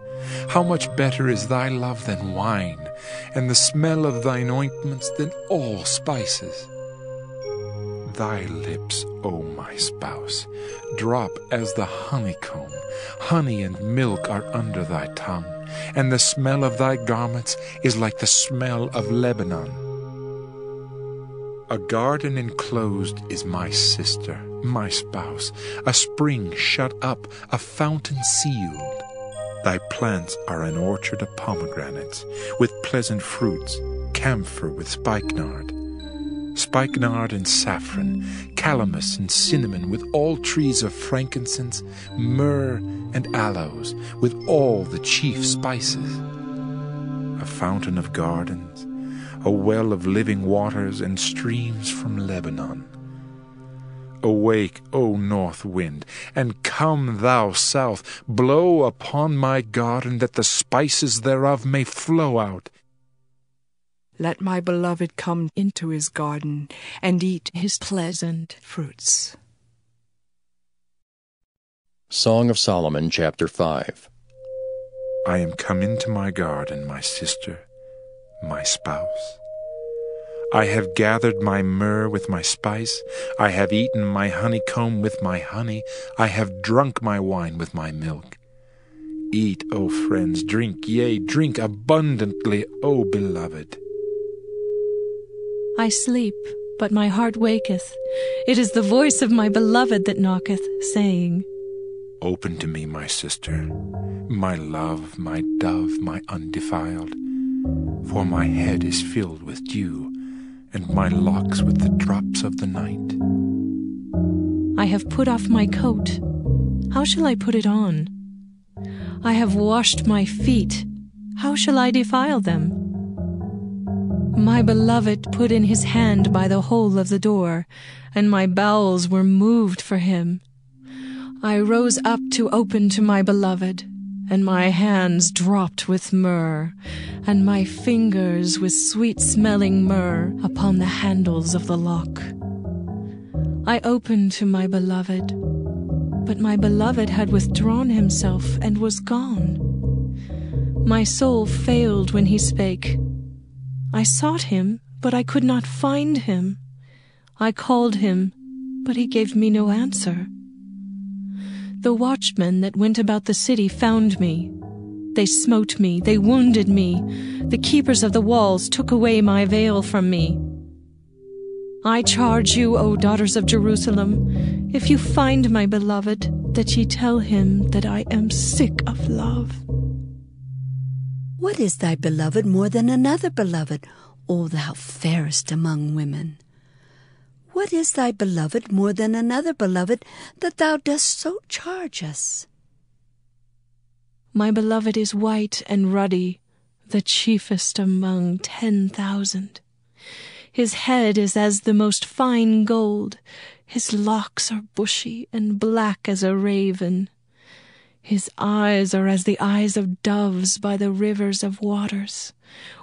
How much better is thy love than wine, and the smell of thine ointments than all spices. Thy lips, O my spouse, drop as the honeycomb. Honey and milk are under thy tongue, and the smell of thy garments is like the smell of Lebanon. A garden enclosed is my sister, my spouse, a spring shut up, a fountain sealed. Thy plants are an orchard of pomegranates, with pleasant fruits, camphor with spikenard, spikenard and saffron, calamus and cinnamon, with all trees of frankincense, myrrh and aloes, with all the chief spices. A fountain of gardens, a well of living waters, and streams from Lebanon. Awake, O north wind, and come thou south, blow upon my garden, that the spices thereof may flow out. Let my beloved come into his garden, and eat his pleasant fruits. Song of Solomon, chapter 5. I am come into my garden, my sister, my spouse. I have gathered my myrrh with my spice, I have eaten my honeycomb with my honey, I have drunk my wine with my milk. Eat, O friends, drink, yea, drink abundantly, O beloved. I sleep, but my heart waketh. It is the voice of my beloved that knocketh, saying, Open to me, my sister, my love, my dove, my undefiled. For my head is filled with dew, and my locks with the drops of the night. I have put off my coat. How shall I put it on? I have washed my feet. How shall I defile them? My beloved put in his hand by the hole of the door, and my bowels were moved for him. I rose up to open to my beloved, and my hands dropped with myrrh, and my fingers with sweet-smelling myrrh upon the handles of the lock. I opened to my beloved, but my beloved had withdrawn himself and was gone. My soul failed when he spake. I sought him, but I could not find him. I called him, but he gave me no answer. The watchmen that went about the city found me. They smote me, they wounded me. The keepers of the walls took away my veil from me. I charge you, O daughters of Jerusalem, if you find my beloved, that ye tell him that I am sick of love. What is thy beloved more than another beloved, O thou fairest among women? What is thy beloved more than another beloved, that thou dost so charge us? My beloved is white and ruddy, the chiefest among 10,000. His head is as the most fine gold, his locks are bushy and black as a raven. His eyes are as the eyes of doves by the rivers of waters,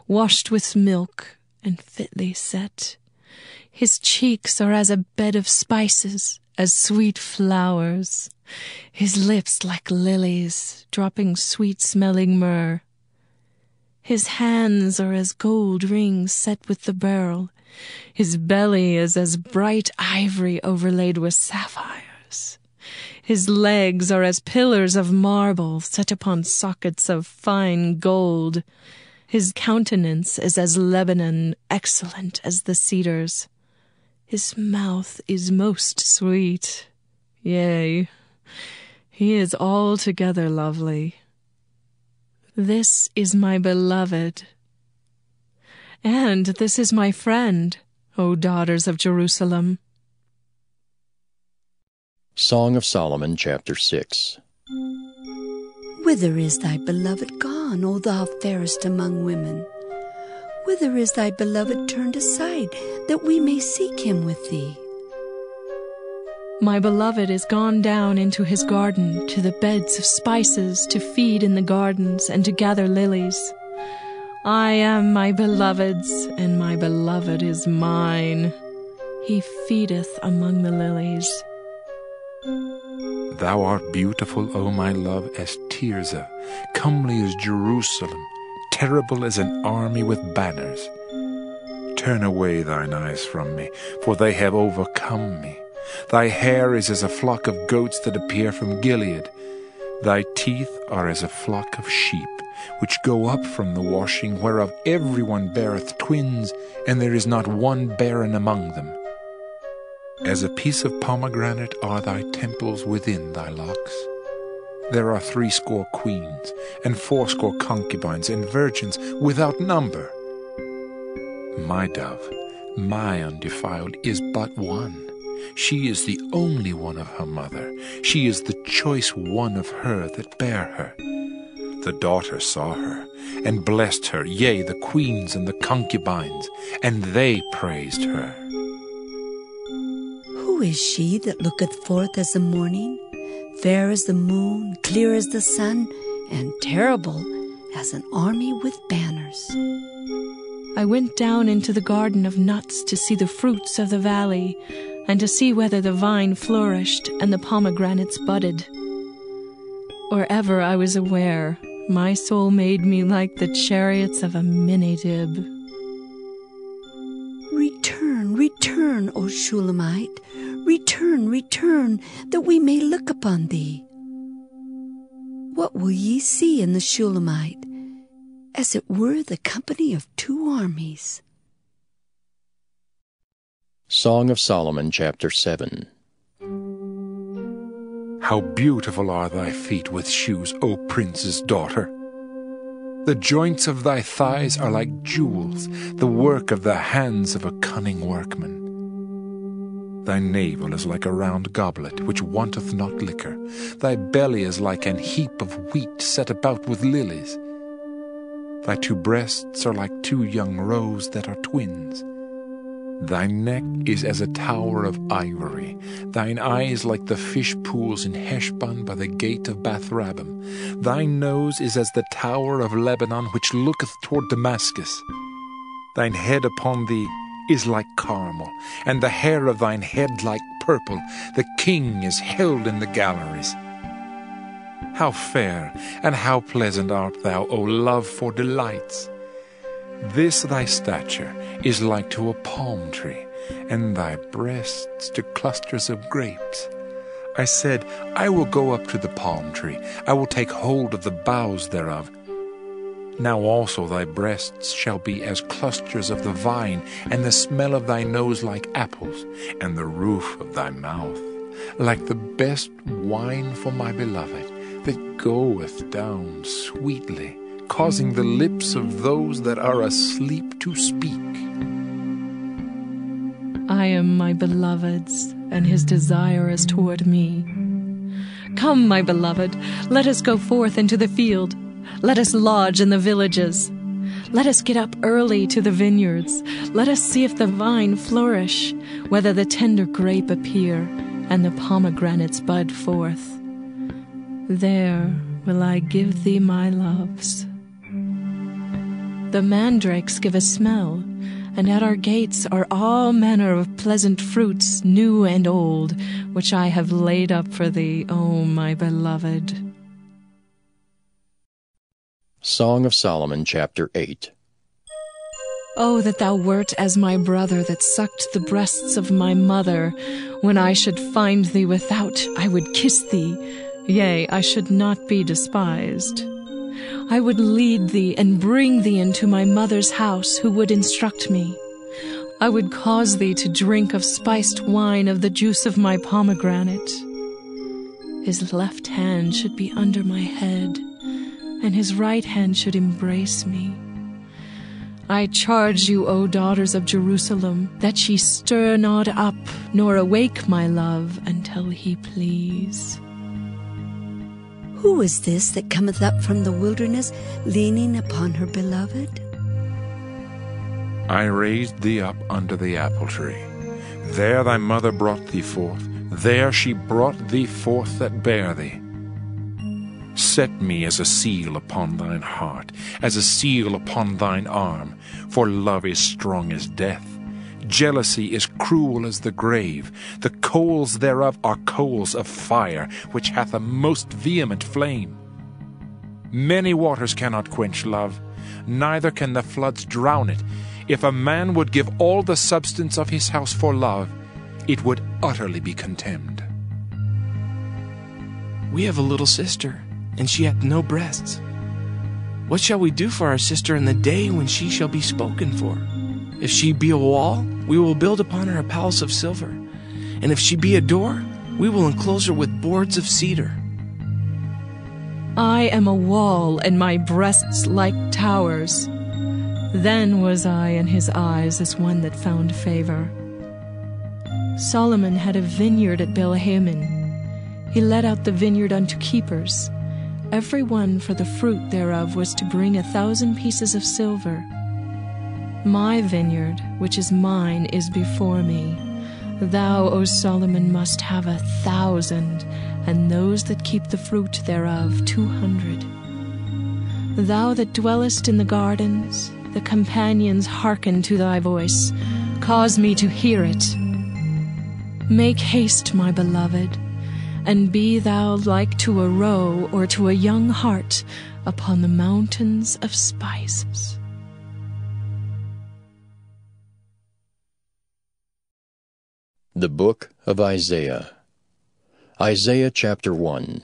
washed with milk and fitly set. His cheeks are as a bed of spices, as sweet flowers. His lips like lilies, dropping sweet-smelling myrrh. His hands are as gold rings set with the beryl. His belly is as bright ivory overlaid with sapphires. His legs are as pillars of marble set upon sockets of fine gold. His countenance is as Lebanon, excellent as the cedars. His mouth is most sweet. Yea, he is altogether lovely. This is my beloved. And this is my friend, O daughters of Jerusalem. Song of Solomon, chapter 6. Whither is thy beloved gone, O thou fairest among women? Whither is thy beloved turned aside, that we may seek him with thee? My beloved is gone down into his garden, to the beds of spices, to feed in the gardens, and to gather lilies. I am my beloved's, and my beloved is mine. He feedeth among the lilies. Thou art beautiful, O my love, as Tirzah, comely as Jerusalem, terrible as an army with banners. Turn away thine eyes from me, for they have overcome me. Thy hair is as a flock of goats that appear from Gilead. Thy teeth are as a flock of sheep, which go up from the washing, whereof every one beareth twins, and there is not one barren among them. As a piece of pomegranate are thy temples within thy locks. There are 80 queens, and 80 concubines, and virgins without number. My dove, my undefiled, is but one. She is the only one of her mother. She is the choice one of her that bare her. The daughter saw her, and blessed her, yea, the queens and the concubines, and they praised her. Who is she that looketh forth as the morning, fair as the moon, clear as the sun, and terrible as an army with banners? I went down into the garden of nuts to see the fruits of the valley, and to see whether the vine flourished and the pomegranates budded. Or ever I was aware, My soul made me like the chariots of a Minidib. Return, return, O Shulamite, return, return, that we may look upon thee. What will ye see in the Shulamite? As it were the company of two armies. Song of Solomon, chapter 7. How beautiful are thy feet with shoes, O prince's daughter! The joints of thy thighs are like jewels, the work of the hands of a cunning workman. Thy navel is like a round goblet, which wanteth not liquor. Thy belly is like an heap of wheat set about with lilies. Thy two breasts are like two young roes that are twins. Thy neck is as a tower of ivory. Thine eyes like the fish pools in Heshbon by the gate of Bath-rabbim. Thy nose is as the tower of Lebanon, which looketh toward Damascus. Thine head upon thee is like Carmel, and the hair of thine head like purple. The king is held in the galleries. How fair and how pleasant art thou, O love for delights! This thy stature is like to a palm tree, and thy breasts to clusters of grapes. I said, I will go up to the palm tree, I will take hold of the boughs thereof. Now also thy breasts shall be as clusters of the vine, and the smell of thy nose like apples, and the roof of thy mouth like the best wine for my beloved, that goeth down sweetly, causing the lips of those that are asleep to speak. I am my beloved's, and his desire is toward me. Come, my beloved, let us go forth into the field. Let us lodge in the villages. Let us get up early to the vineyards. Let us see if the vine flourish, whether the tender grape appear, and the pomegranates bud forth. There will I give thee my loves. The mandrakes give a smell, and at our gates are all manner of pleasant fruits, new and old, which I have laid up for thee, O my beloved. Song of Solomon, chapter 8. Oh, that thou wert as my brother that sucked the breasts of my mother. When I should find thee without, I would kiss thee. Yea, I should not be despised. I would lead thee and bring thee into my mother's house, who would instruct me. I would cause thee to drink of spiced wine of the juice of my pomegranate. His left hand should be under my head, and his right hand should embrace me. I charge you, O daughters of Jerusalem, that ye stir not up, nor awake my love, until he please. Who is this that cometh up from the wilderness, leaning upon her beloved? I raised thee up under the apple tree. There thy mother brought thee forth. There she brought thee forth that bare thee. Set me as a seal upon thine heart, as a seal upon thine arm, for love is strong as death. Jealousy is cruel as the grave. The coals thereof are coals of fire, which hath a most vehement flame. Many waters cannot quench love, neither can the floods drown it. If a man would give all the substance of his house for love, it would utterly be contemned. We have a little sister, and she hath no breasts. What shall we do for our sister in the day when she shall be spoken for? If she be a wall, we will build upon her a palace of silver. And if she be a door, we will enclose her with boards of cedar. I am a wall, and my breasts like towers. Then was I in his eyes as one that found favor. Solomon had a vineyard at Belhamen. He let out the vineyard unto keepers. Every one for the fruit thereof was to bring 1,000 pieces of silver. My vineyard, which is mine, is before me. Thou, O Solomon, must have 1,000, and those that keep the fruit thereof 200. Thou that dwellest in the gardens, the companions hearken to thy voice. Cause me to hear it. Make haste, my beloved, and be thou like to a roe or to a young hart, upon the mountains of spices. The Book of Isaiah. Isaiah chapter 1.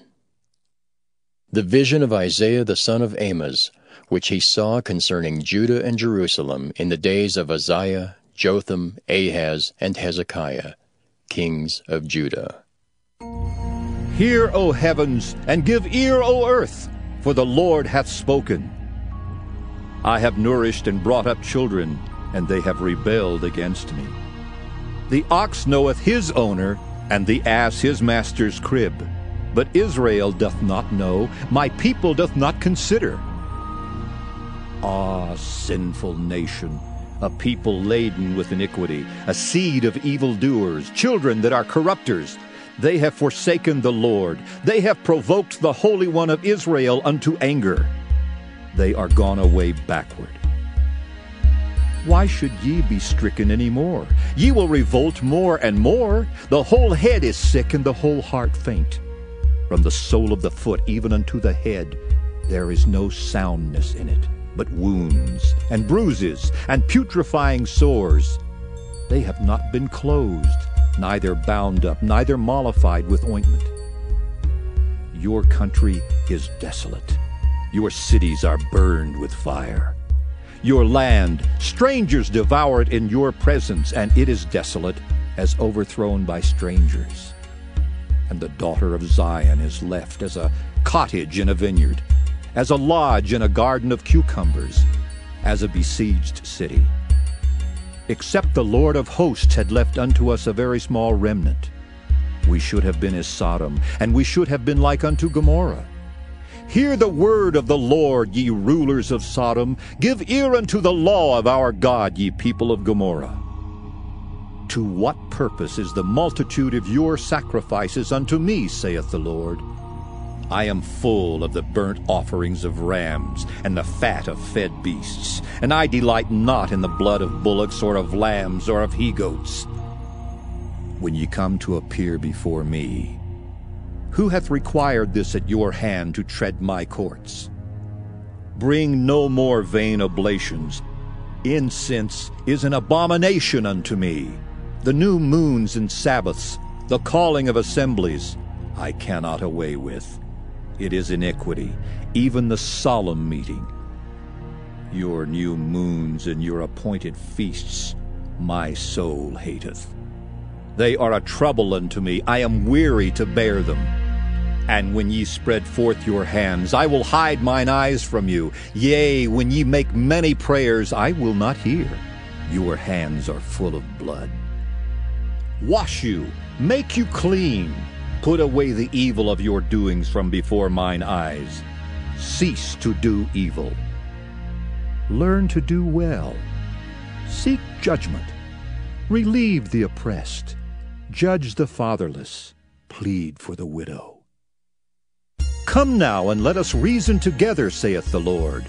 The vision of Isaiah the son of Amos, which he saw concerning Judah and Jerusalem in the days of Uzziah, Jotham, Ahaz, and Hezekiah, kings of Judah. Hear, O heavens, and give ear, O earth, for the Lord hath spoken. I have nourished and brought up children, and they have rebelled against me. The ox knoweth his owner, and the ass his master's crib. But Israel doth not know, my people doth not consider. Ah, sinful nation, a people laden with iniquity, a seed of evildoers, children that are corrupters. They have forsaken the Lord. They have provoked the Holy One of Israel unto anger. They are gone away backward. Why should ye be stricken any more? Ye will revolt more and more. The whole head is sick, and the whole heart faint. From the sole of the foot even unto the head there is no soundness in it, but wounds, and bruises, and putrefying sores. They have not been closed, neither bound up, neither mollified with ointment. Your country is desolate. Your cities are burned with fire. Your land, strangers devour it in your presence, and it is desolate, as overthrown by strangers. And the daughter of Zion is left as a cottage in a vineyard, as a lodge in a garden of cucumbers, as a besieged city. Except the Lord of hosts had left unto us a very small remnant, we should have been as Sodom, and we should have been like unto Gomorrah. Hear the word of the Lord, ye rulers of Sodom. Give ear unto the law of our God, ye people of Gomorrah. To what purpose is the multitude of your sacrifices unto me, saith the Lord? I am full of the burnt offerings of rams, and the fat of fed beasts, and I delight not in the blood of bullocks, or of lambs, or of he-goats. When ye come to appear before me, who hath required this at your hand to tread my courts? Bring no more vain oblations. Incense is an abomination unto me. The new moons and Sabbaths, the calling of assemblies, I cannot away with. It is iniquity, even the solemn meeting. Your new moons and your appointed feasts my soul hateth. They are a trouble unto me. I am weary to bear them. And when ye spread forth your hands, I will hide mine eyes from you. Yea, when ye make many prayers, I will not hear. Your hands are full of blood. Wash you, make you clean. Put away the evil of your doings from before mine eyes. Cease to do evil. Learn to do well. Seek judgment. Relieve the oppressed. Judge the fatherless. Plead for the widow. Come now, and let us reason together, saith the Lord.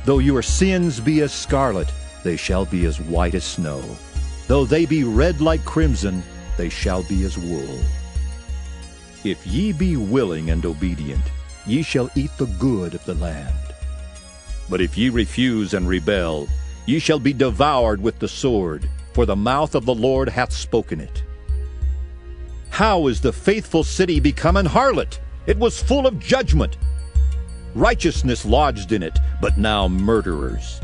Though your sins be as scarlet, they shall be as white as snow. Though they be red like crimson, they shall be as wool. If ye be willing and obedient, ye shall eat the good of the land. But if ye refuse and rebel, ye shall be devoured with the sword, for the mouth of the Lord hath spoken it. How is the faithful city become an harlot? It was full of judgment. Righteousness lodged in it, but now murderers.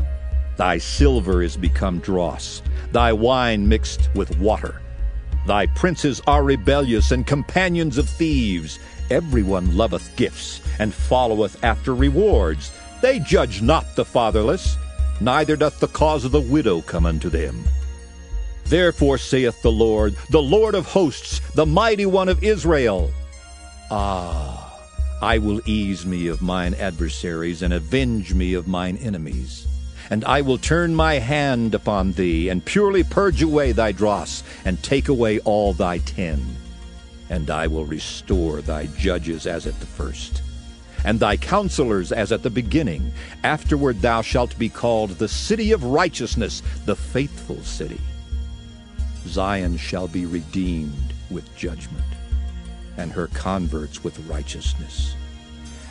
Thy silver is become dross, thy wine mixed with water. Thy princes are rebellious and companions of thieves. Everyone loveth gifts, and followeth after rewards. They judge not the fatherless, neither doth the cause of the widow come unto them. Therefore saith the Lord of hosts, the mighty one of Israel, Ah, I will ease me of mine adversaries, and avenge me of mine enemies. And I will turn my hand upon thee, and purely purge away thy dross, and take away all thy tin. And I will restore thy judges as at the first, and thy counselors as at the beginning. Afterward thou shalt be called the city of righteousness, the faithful city. Zion shall be redeemed with judgment, and her converts with righteousness.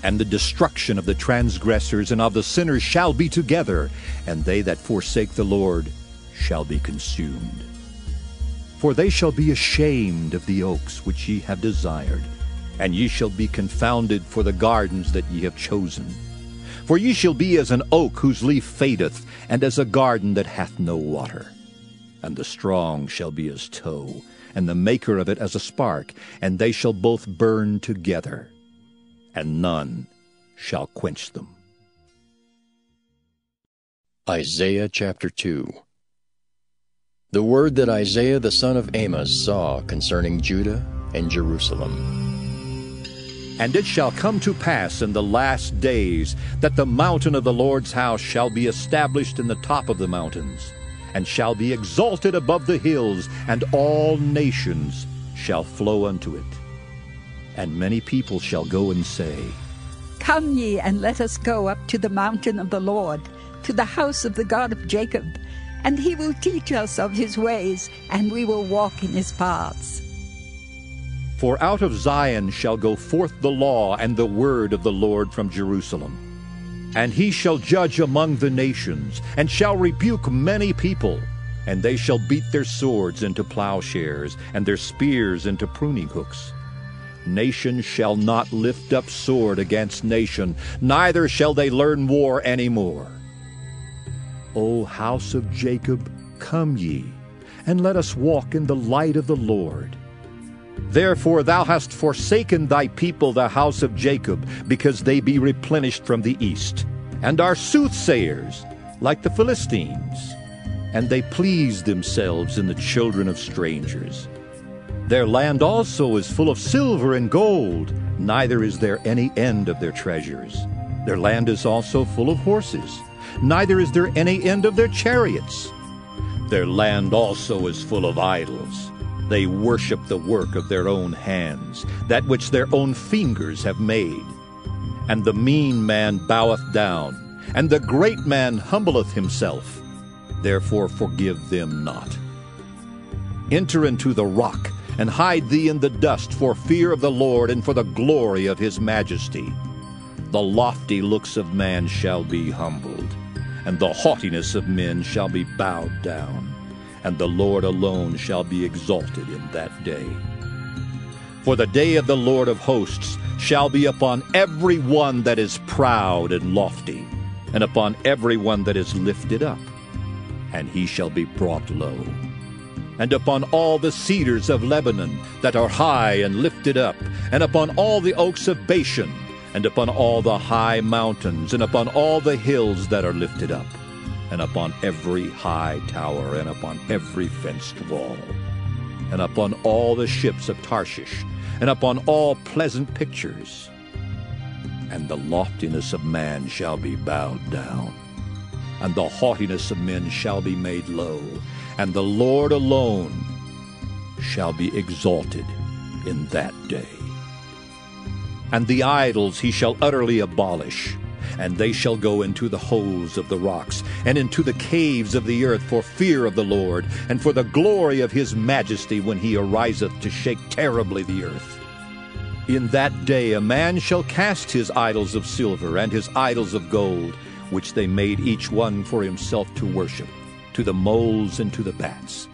And the destruction of the transgressors and of the sinners shall be together, and they that forsake the Lord shall be consumed. For they shall be ashamed of the oaks which ye have desired, and ye shall be confounded for the gardens that ye have chosen. For ye shall be as an oak whose leaf fadeth, and as a garden that hath no water. And the strong shall be as tow, and the maker of it as a spark, and they shall both burn together, and none shall quench them. Isaiah chapter 2. The word that Isaiah the son of Amos saw concerning Judah and Jerusalem. And it shall come to pass in the last days that the mountain of the Lord's house shall be established in the top of the mountains, and shall be exalted above the hills, and all nations shall flow unto it. And many people shall go and say, Come ye, and let us go up to the mountain of the Lord, to the house of the God of Jacob, and he will teach us of his ways, and we will walk in his paths. For out of Zion shall go forth the law and the word of the Lord from Jerusalem. And he shall judge among the nations, and shall rebuke many people. And they shall beat their swords into plowshares, and their spears into pruning hooks. Nation shall not lift up sword against nation, neither shall they learn war any more. O house of Jacob, come ye, and let us walk in the light of the Lord. Therefore thou hast forsaken thy people, the house of Jacob, because they be replenished from the east, and are soothsayers, like the Philistines. And they please themselves in the children of strangers. Their land also is full of silver and gold, neither is there any end of their treasures. Their land is also full of horses, neither is there any end of their chariots. Their land also is full of idols. They worship the work of their own hands, that which their own fingers have made. And the mean man boweth down, and the great man humbleth himself. Therefore forgive them not. Enter into the rock, and hide thee in the dust for fear of the Lord and for the glory of his majesty. The lofty looks of man shall be humbled, and the haughtiness of men shall be bowed down. And the Lord alone shall be exalted in that day. For the day of the Lord of hosts shall be upon every one that is proud and lofty, and upon every one that is lifted up, and he shall be brought low. And upon all the cedars of Lebanon that are high and lifted up, and upon all the oaks of Bashan, and upon all the high mountains, and upon all the hills that are lifted up, and upon every high tower, and upon every fenced wall, and upon all the ships of Tarshish, and upon all pleasant pictures. And the loftiness of man shall be bowed down, and the haughtiness of men shall be made low, and the Lord alone shall be exalted in that day. And the idols he shall utterly abolish, and they shall go into the holes of the rocks, and into the caves of the earth for fear of the Lord, and for the glory of his majesty when he ariseth to shake terribly the earth. In that day a man shall cast his idols of silver and his idols of gold, which they made each one for himself to worship, to the moles and to the bats,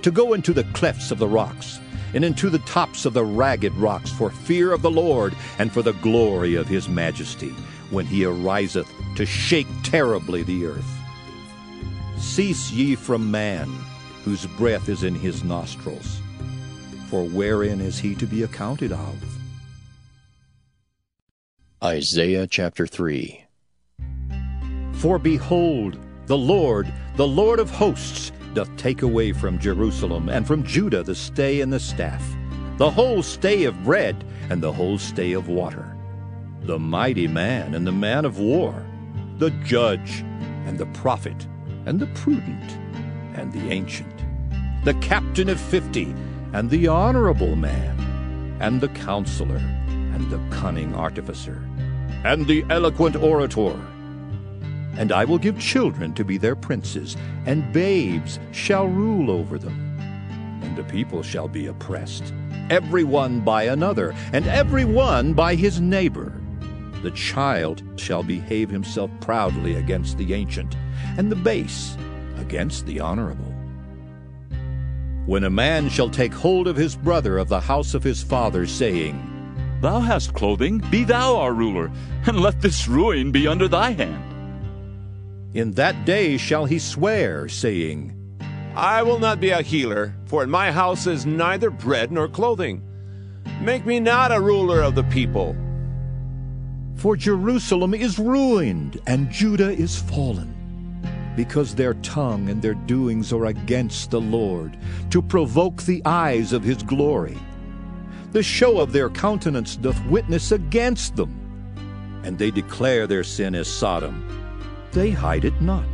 to go into the clefts of the rocks, and into the tops of the ragged rocks for fear of the Lord, and for the glory of his majesty, when he ariseth to shake terribly the earth. Cease ye from man, whose breath is in his nostrils, for wherein is he to be accounted of? Isaiah chapter 3. For behold, the Lord of hosts, doth take away from Jerusalem and from Judah the stay and the staff, the whole stay of bread and the whole stay of water, the mighty man and the man of war, the judge and the prophet and the prudent and the ancient, the captain of 50 and the honorable man, and the counselor and the cunning artificer, and the eloquent orator. And I will give children to be their princes, and babes shall rule over them. And the people shall be oppressed, every one by another, and every one by his neighbor. The child shall behave himself proudly against the ancient, and the base against the honorable. When a man shall take hold of his brother of the house of his father, saying, Thou hast clothing, be thou our ruler, and let this ruin be under thy hand. In that day shall he swear, saying, I will not be a healer, for in my house is neither bread nor clothing. Make me not a ruler of the people. For Jerusalem is ruined, and Judah is fallen, because their tongue and their doings are against the Lord, to provoke the eyes of his glory. The show of their countenance doth witness against them, and they declare their sin as Sodom. They hide it not.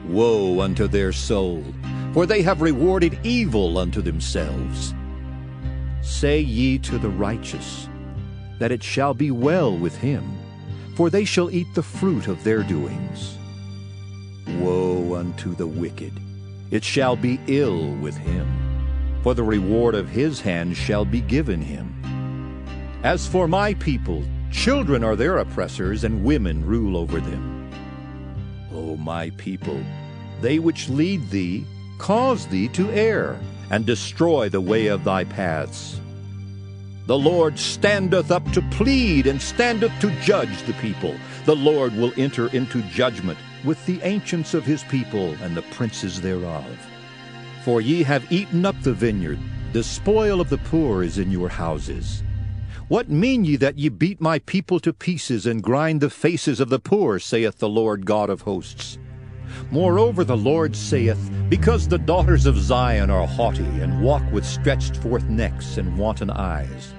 Woe unto their soul, for they have rewarded evil unto themselves. Say ye to the righteous, that it shall be well with him, for they shall eat the fruit of their doings. Woe unto the wicked, it shall be ill with him, for the reward of his hand shall be given him. As for my people, children are their oppressors, and women rule over them. O my people, they which lead thee cause thee to err, and destroy the way of thy paths. The Lord standeth up to plead, and standeth to judge the people. The Lord will enter into judgment with the ancients of his people, and the princes thereof. For ye have eaten up the vineyard, the spoil of the poor is in your houses. What mean ye that ye beat my people to pieces, and grind the faces of the poor, saith the Lord God of hosts? Moreover the Lord saith, Because the daughters of Zion are haughty, and walk with stretched forth necks and wanton eyes,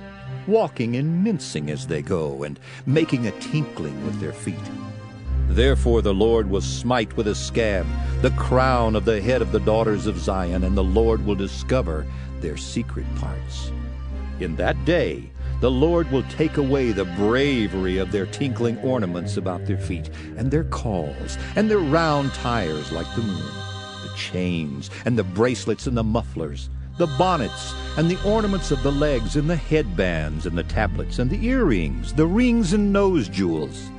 walking and mincing as they go, and making a tinkling with their feet. Therefore the Lord will smite with a scab the crown of the head of the daughters of Zion, and the Lord will discover their secret parts. In that day the Lord will take away the bravery of their tinkling ornaments about their feet, and their cauls, and their round tires like the moon, the chains, and the bracelets, and the mufflers, the bonnets, and the ornaments of the legs, and the headbands, and the tablets, and the earrings, the rings and nose jewels,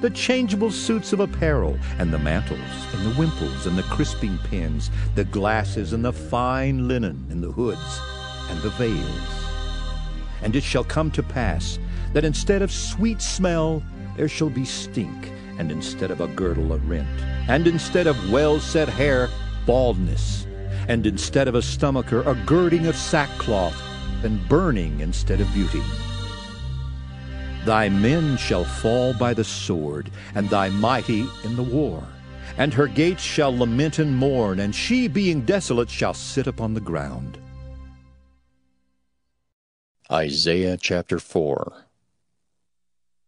the changeable suits of apparel, and the mantles, and the wimples, and the crisping pins, the glasses, and the fine linen, and the hoods, and the veils. And it shall come to pass that instead of sweet smell there shall be stink, and instead of a girdle a rent, and instead of well-set hair baldness, and instead of a stomacher a girding of sackcloth, and burning instead of beauty. Thy men shall fall by the sword, and thy mighty in the war. And her gates shall lament and mourn, and she, being desolate, shall sit upon the ground. Isaiah chapter 4.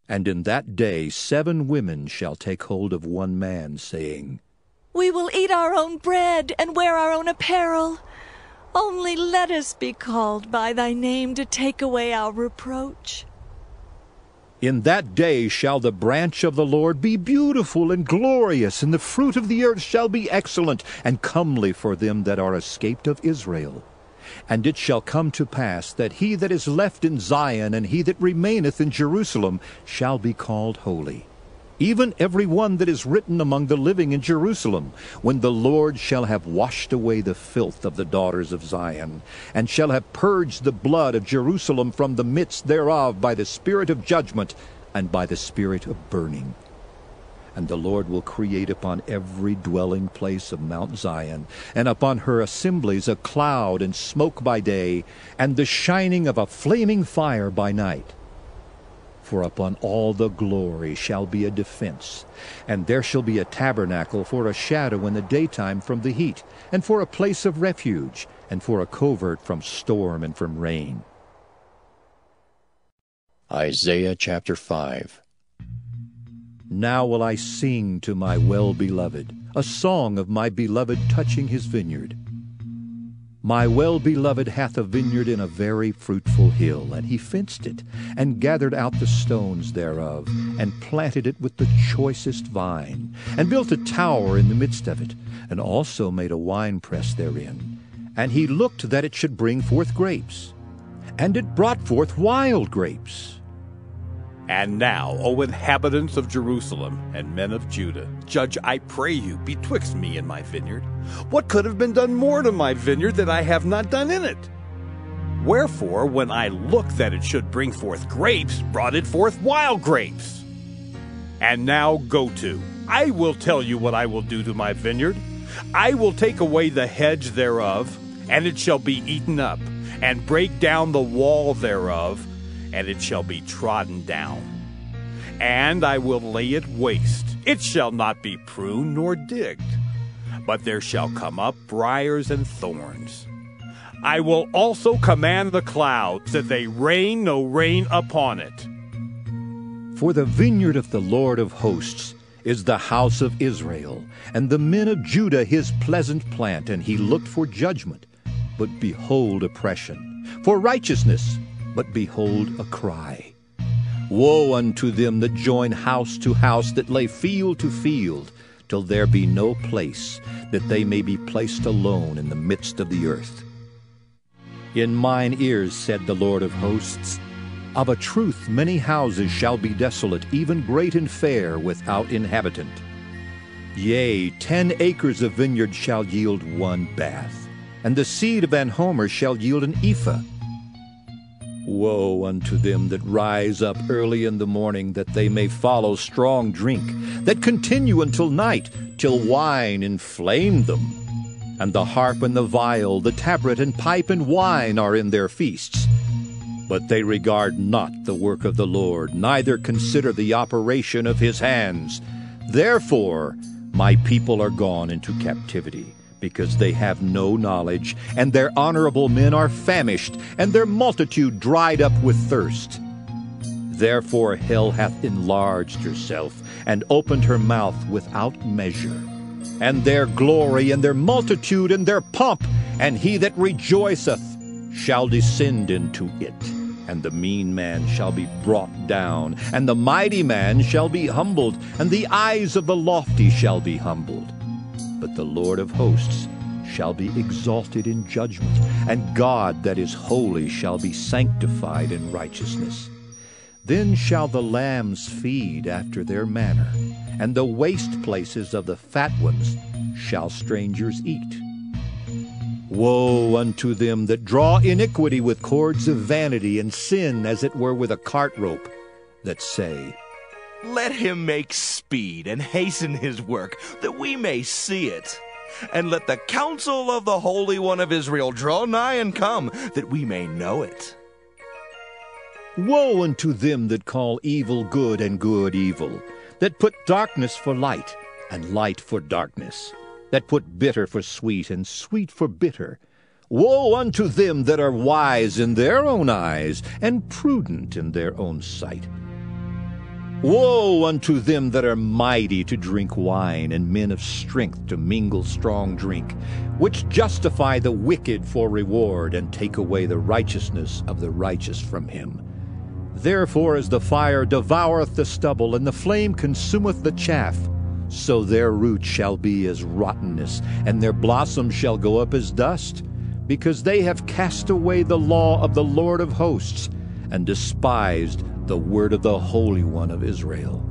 And in that day 7 women shall take hold of one man, saying, We will eat our own bread and wear our own apparel. Only let us be called by thy name to take away our reproach. In that day shall the branch of the Lord be beautiful and glorious, and the fruit of the earth shall be excellent and comely for them that are escaped of Israel. And it shall come to pass that he that is left in Zion and he that remaineth in Jerusalem shall be called holy, even every one that is written among the living in Jerusalem, when the Lord shall have washed away the filth of the daughters of Zion, and shall have purged the blood of Jerusalem from the midst thereof by the spirit of judgment and by the spirit of burning. And the Lord will create upon every dwelling place of Mount Zion, and upon her assemblies a cloud and smoke by day, and the shining of a flaming fire by night. For upon all the glory shall be a defense, and there shall be a tabernacle for a shadow in the daytime from the heat, and for a place of refuge, and for a covert from storm and from rain. Isaiah chapter 5. Now will I sing to my well-beloved, a song of my beloved touching his vineyard. My well-beloved hath a vineyard in a very fruitful hill, and he fenced it, and gathered out the stones thereof, and planted it with the choicest vine, and built a tower in the midst of it, and also made a winepress therein. And he looked that it should bring forth grapes, and it brought forth wild grapes. And now, O inhabitants of Jerusalem and men of Judah, judge, I pray you, betwixt me and my vineyard. What could have been done more to my vineyard that I have not done in it? Wherefore, when I looked that it should bring forth grapes, brought it forth wild grapes. And now go to. I will tell you what I will do to my vineyard. I will take away the hedge thereof, and it shall be eaten up, and break down the wall thereof, and it shall be trodden down. And I will lay it waste. It shall not be pruned nor digged, but there shall come up briars and thorns. I will also command the clouds, that they rain no rain upon it. For the vineyard of the Lord of hosts is the house of Israel, and the men of Judah his pleasant plant, and he looked for judgment, but behold oppression, for righteousness, but behold a cry. Woe unto them that join house to house, that lay field to field, till there be no place, that they may be placed alone in the midst of the earth. In mine ears said the Lord of hosts, of a truth many houses shall be desolate, even great and fair, without inhabitant. Yea, 10 acres of vineyard shall yield 1 bath, and the seed of an homer shall yield an ephah. Woe unto them that rise up early in the morning, that they may follow strong drink, that continue until night, till wine inflame them. And the harp and the viol, the tabret and pipe and wine are in their feasts. But they regard not the work of the Lord, neither consider the operation of his hands. Therefore my people are gone into captivity, because they have no knowledge, and their honorable men are famished, and their multitude dried up with thirst. Therefore hell hath enlarged herself, and opened her mouth without measure. And their glory, and their multitude, and their pomp, and he that rejoiceth shall descend into it. And the mean man shall be brought down, and the mighty man shall be humbled, and the eyes of the lofty shall be humbled. But the Lord of hosts shall be exalted in judgment, and God that is holy shall be sanctified in righteousness. Then shall the lambs feed after their manner, and the waste places of the fat ones shall strangers eat. Woe unto them that draw iniquity with cords of vanity, and sin as it were with a cart rope, that say, Let him make speed and hasten his work, that we may see it. And let the counsel of the Holy One of Israel draw nigh and come, that we may know it. Woe unto them that call evil good and good evil, that put darkness for light and light for darkness, that put bitter for sweet and sweet for bitter. Woe unto them that are wise in their own eyes, and prudent in their own sight. Woe unto them that are mighty to drink wine, and men of strength to mingle strong drink, which justify the wicked for reward, and take away the righteousness of the righteous from him. Therefore as the fire devoureth the stubble, and the flame consumeth the chaff, so their root shall be as rottenness, and their blossom shall go up as dust, because they have cast away the law of the Lord of hosts, and despised the word of the Holy One of Israel.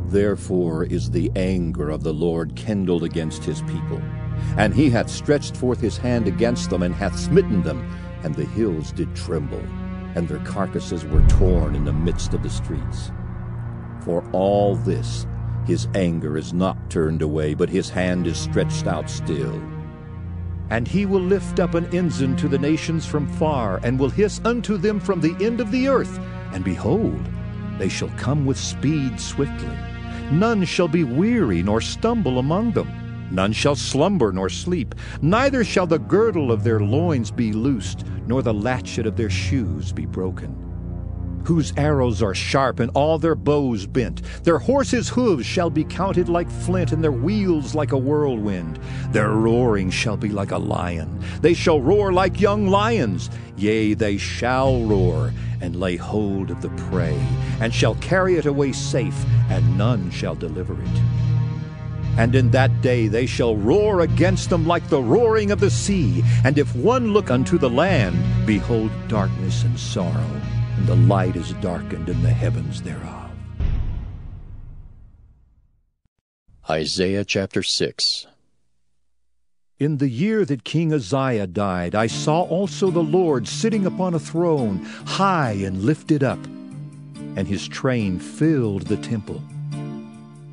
Therefore is the anger of the Lord kindled against his people, and he hath stretched forth his hand against them, and hath smitten them, and the hills did tremble, and their carcasses were torn in the midst of the streets. For all this his anger is not turned away, but his hand is stretched out still. And he will lift up an ensign to the nations from far, and will hiss unto them from the end of the earth. And behold, they shall come with speed swiftly. None shall be weary nor stumble among them. None shall slumber nor sleep. Neither shall the girdle of their loins be loosed, nor the latchet of their shoes be broken. Whose arrows are sharp, and all their bows bent. Their horses' hooves shall be counted like flint, and their wheels like a whirlwind. Their roaring shall be like a lion. They shall roar like young lions. Yea, they shall roar, and lay hold of the prey, and shall carry it away safe, and none shall deliver it. And in that day they shall roar against them like the roaring of the sea. And if one look unto the land, behold darkness and sorrow. and the light is darkened in the heavens thereof. Isaiah chapter 6. In the year that King Uzziah died, I saw also the Lord sitting upon a throne, high and lifted up, and his train filled the temple.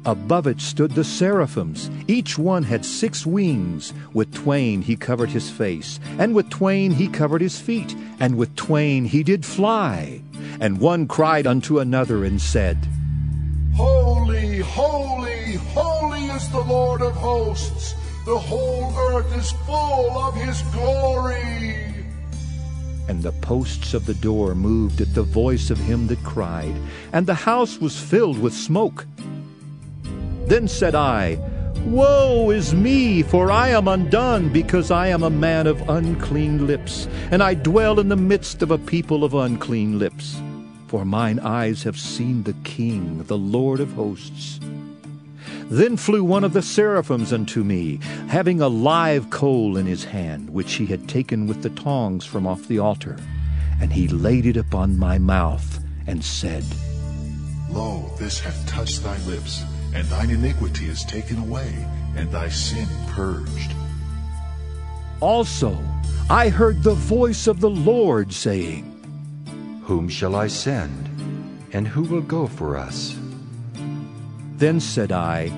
Above it stood the seraphims. Each one had 6 wings. With twain he covered his face, and with twain he covered his feet, and with twain he did fly. And one cried unto another and said, Holy, holy, holy is the Lord of hosts. The whole earth is full of his glory. And the posts of the door moved at the voice of him that cried, and the house was filled with smoke. Then said I, Woe is me, for I am undone, because I am a man of unclean lips, and I dwell in the midst of a people of unclean lips. For mine eyes have seen the King, the Lord of hosts. Then flew one of the seraphims unto me, having a live coal in his hand, which he had taken with the tongs from off the altar. And he laid it upon my mouth, and said, Lo, this hath touched thy lips, and thine iniquity is taken away, and thy sin purged. Also I heard the voice of the Lord saying, Whom shall I send, and who will go for us? Then said I,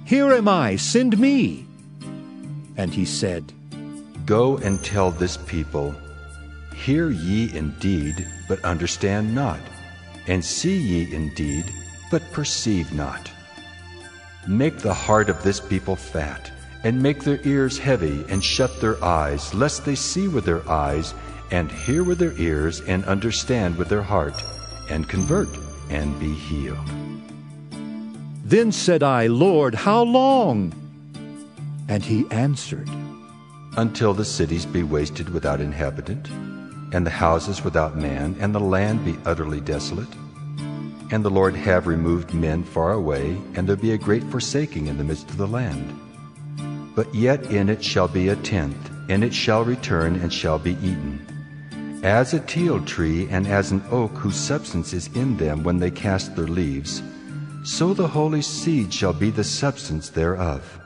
Here am I, send me. And he said, Go and tell this people, Hear ye indeed, but understand not, and see ye indeed, but perceive not. Make the heart of this people fat, and make their ears heavy, and shut their eyes, lest they see with their eyes, and hear with their ears, and understand with their heart, and convert, and be healed. Then said I, Lord, how long? And he answered, Until the cities be wasted without inhabitant, and the houses without man, and the land be utterly desolate, and the Lord have removed men far away, and there be a great forsaking in the midst of the land. But yet in it shall be a tenth, and it shall return and shall be eaten. As a teil tree and as an oak whose substance is in them when they cast their leaves, so the holy seed shall be the substance thereof.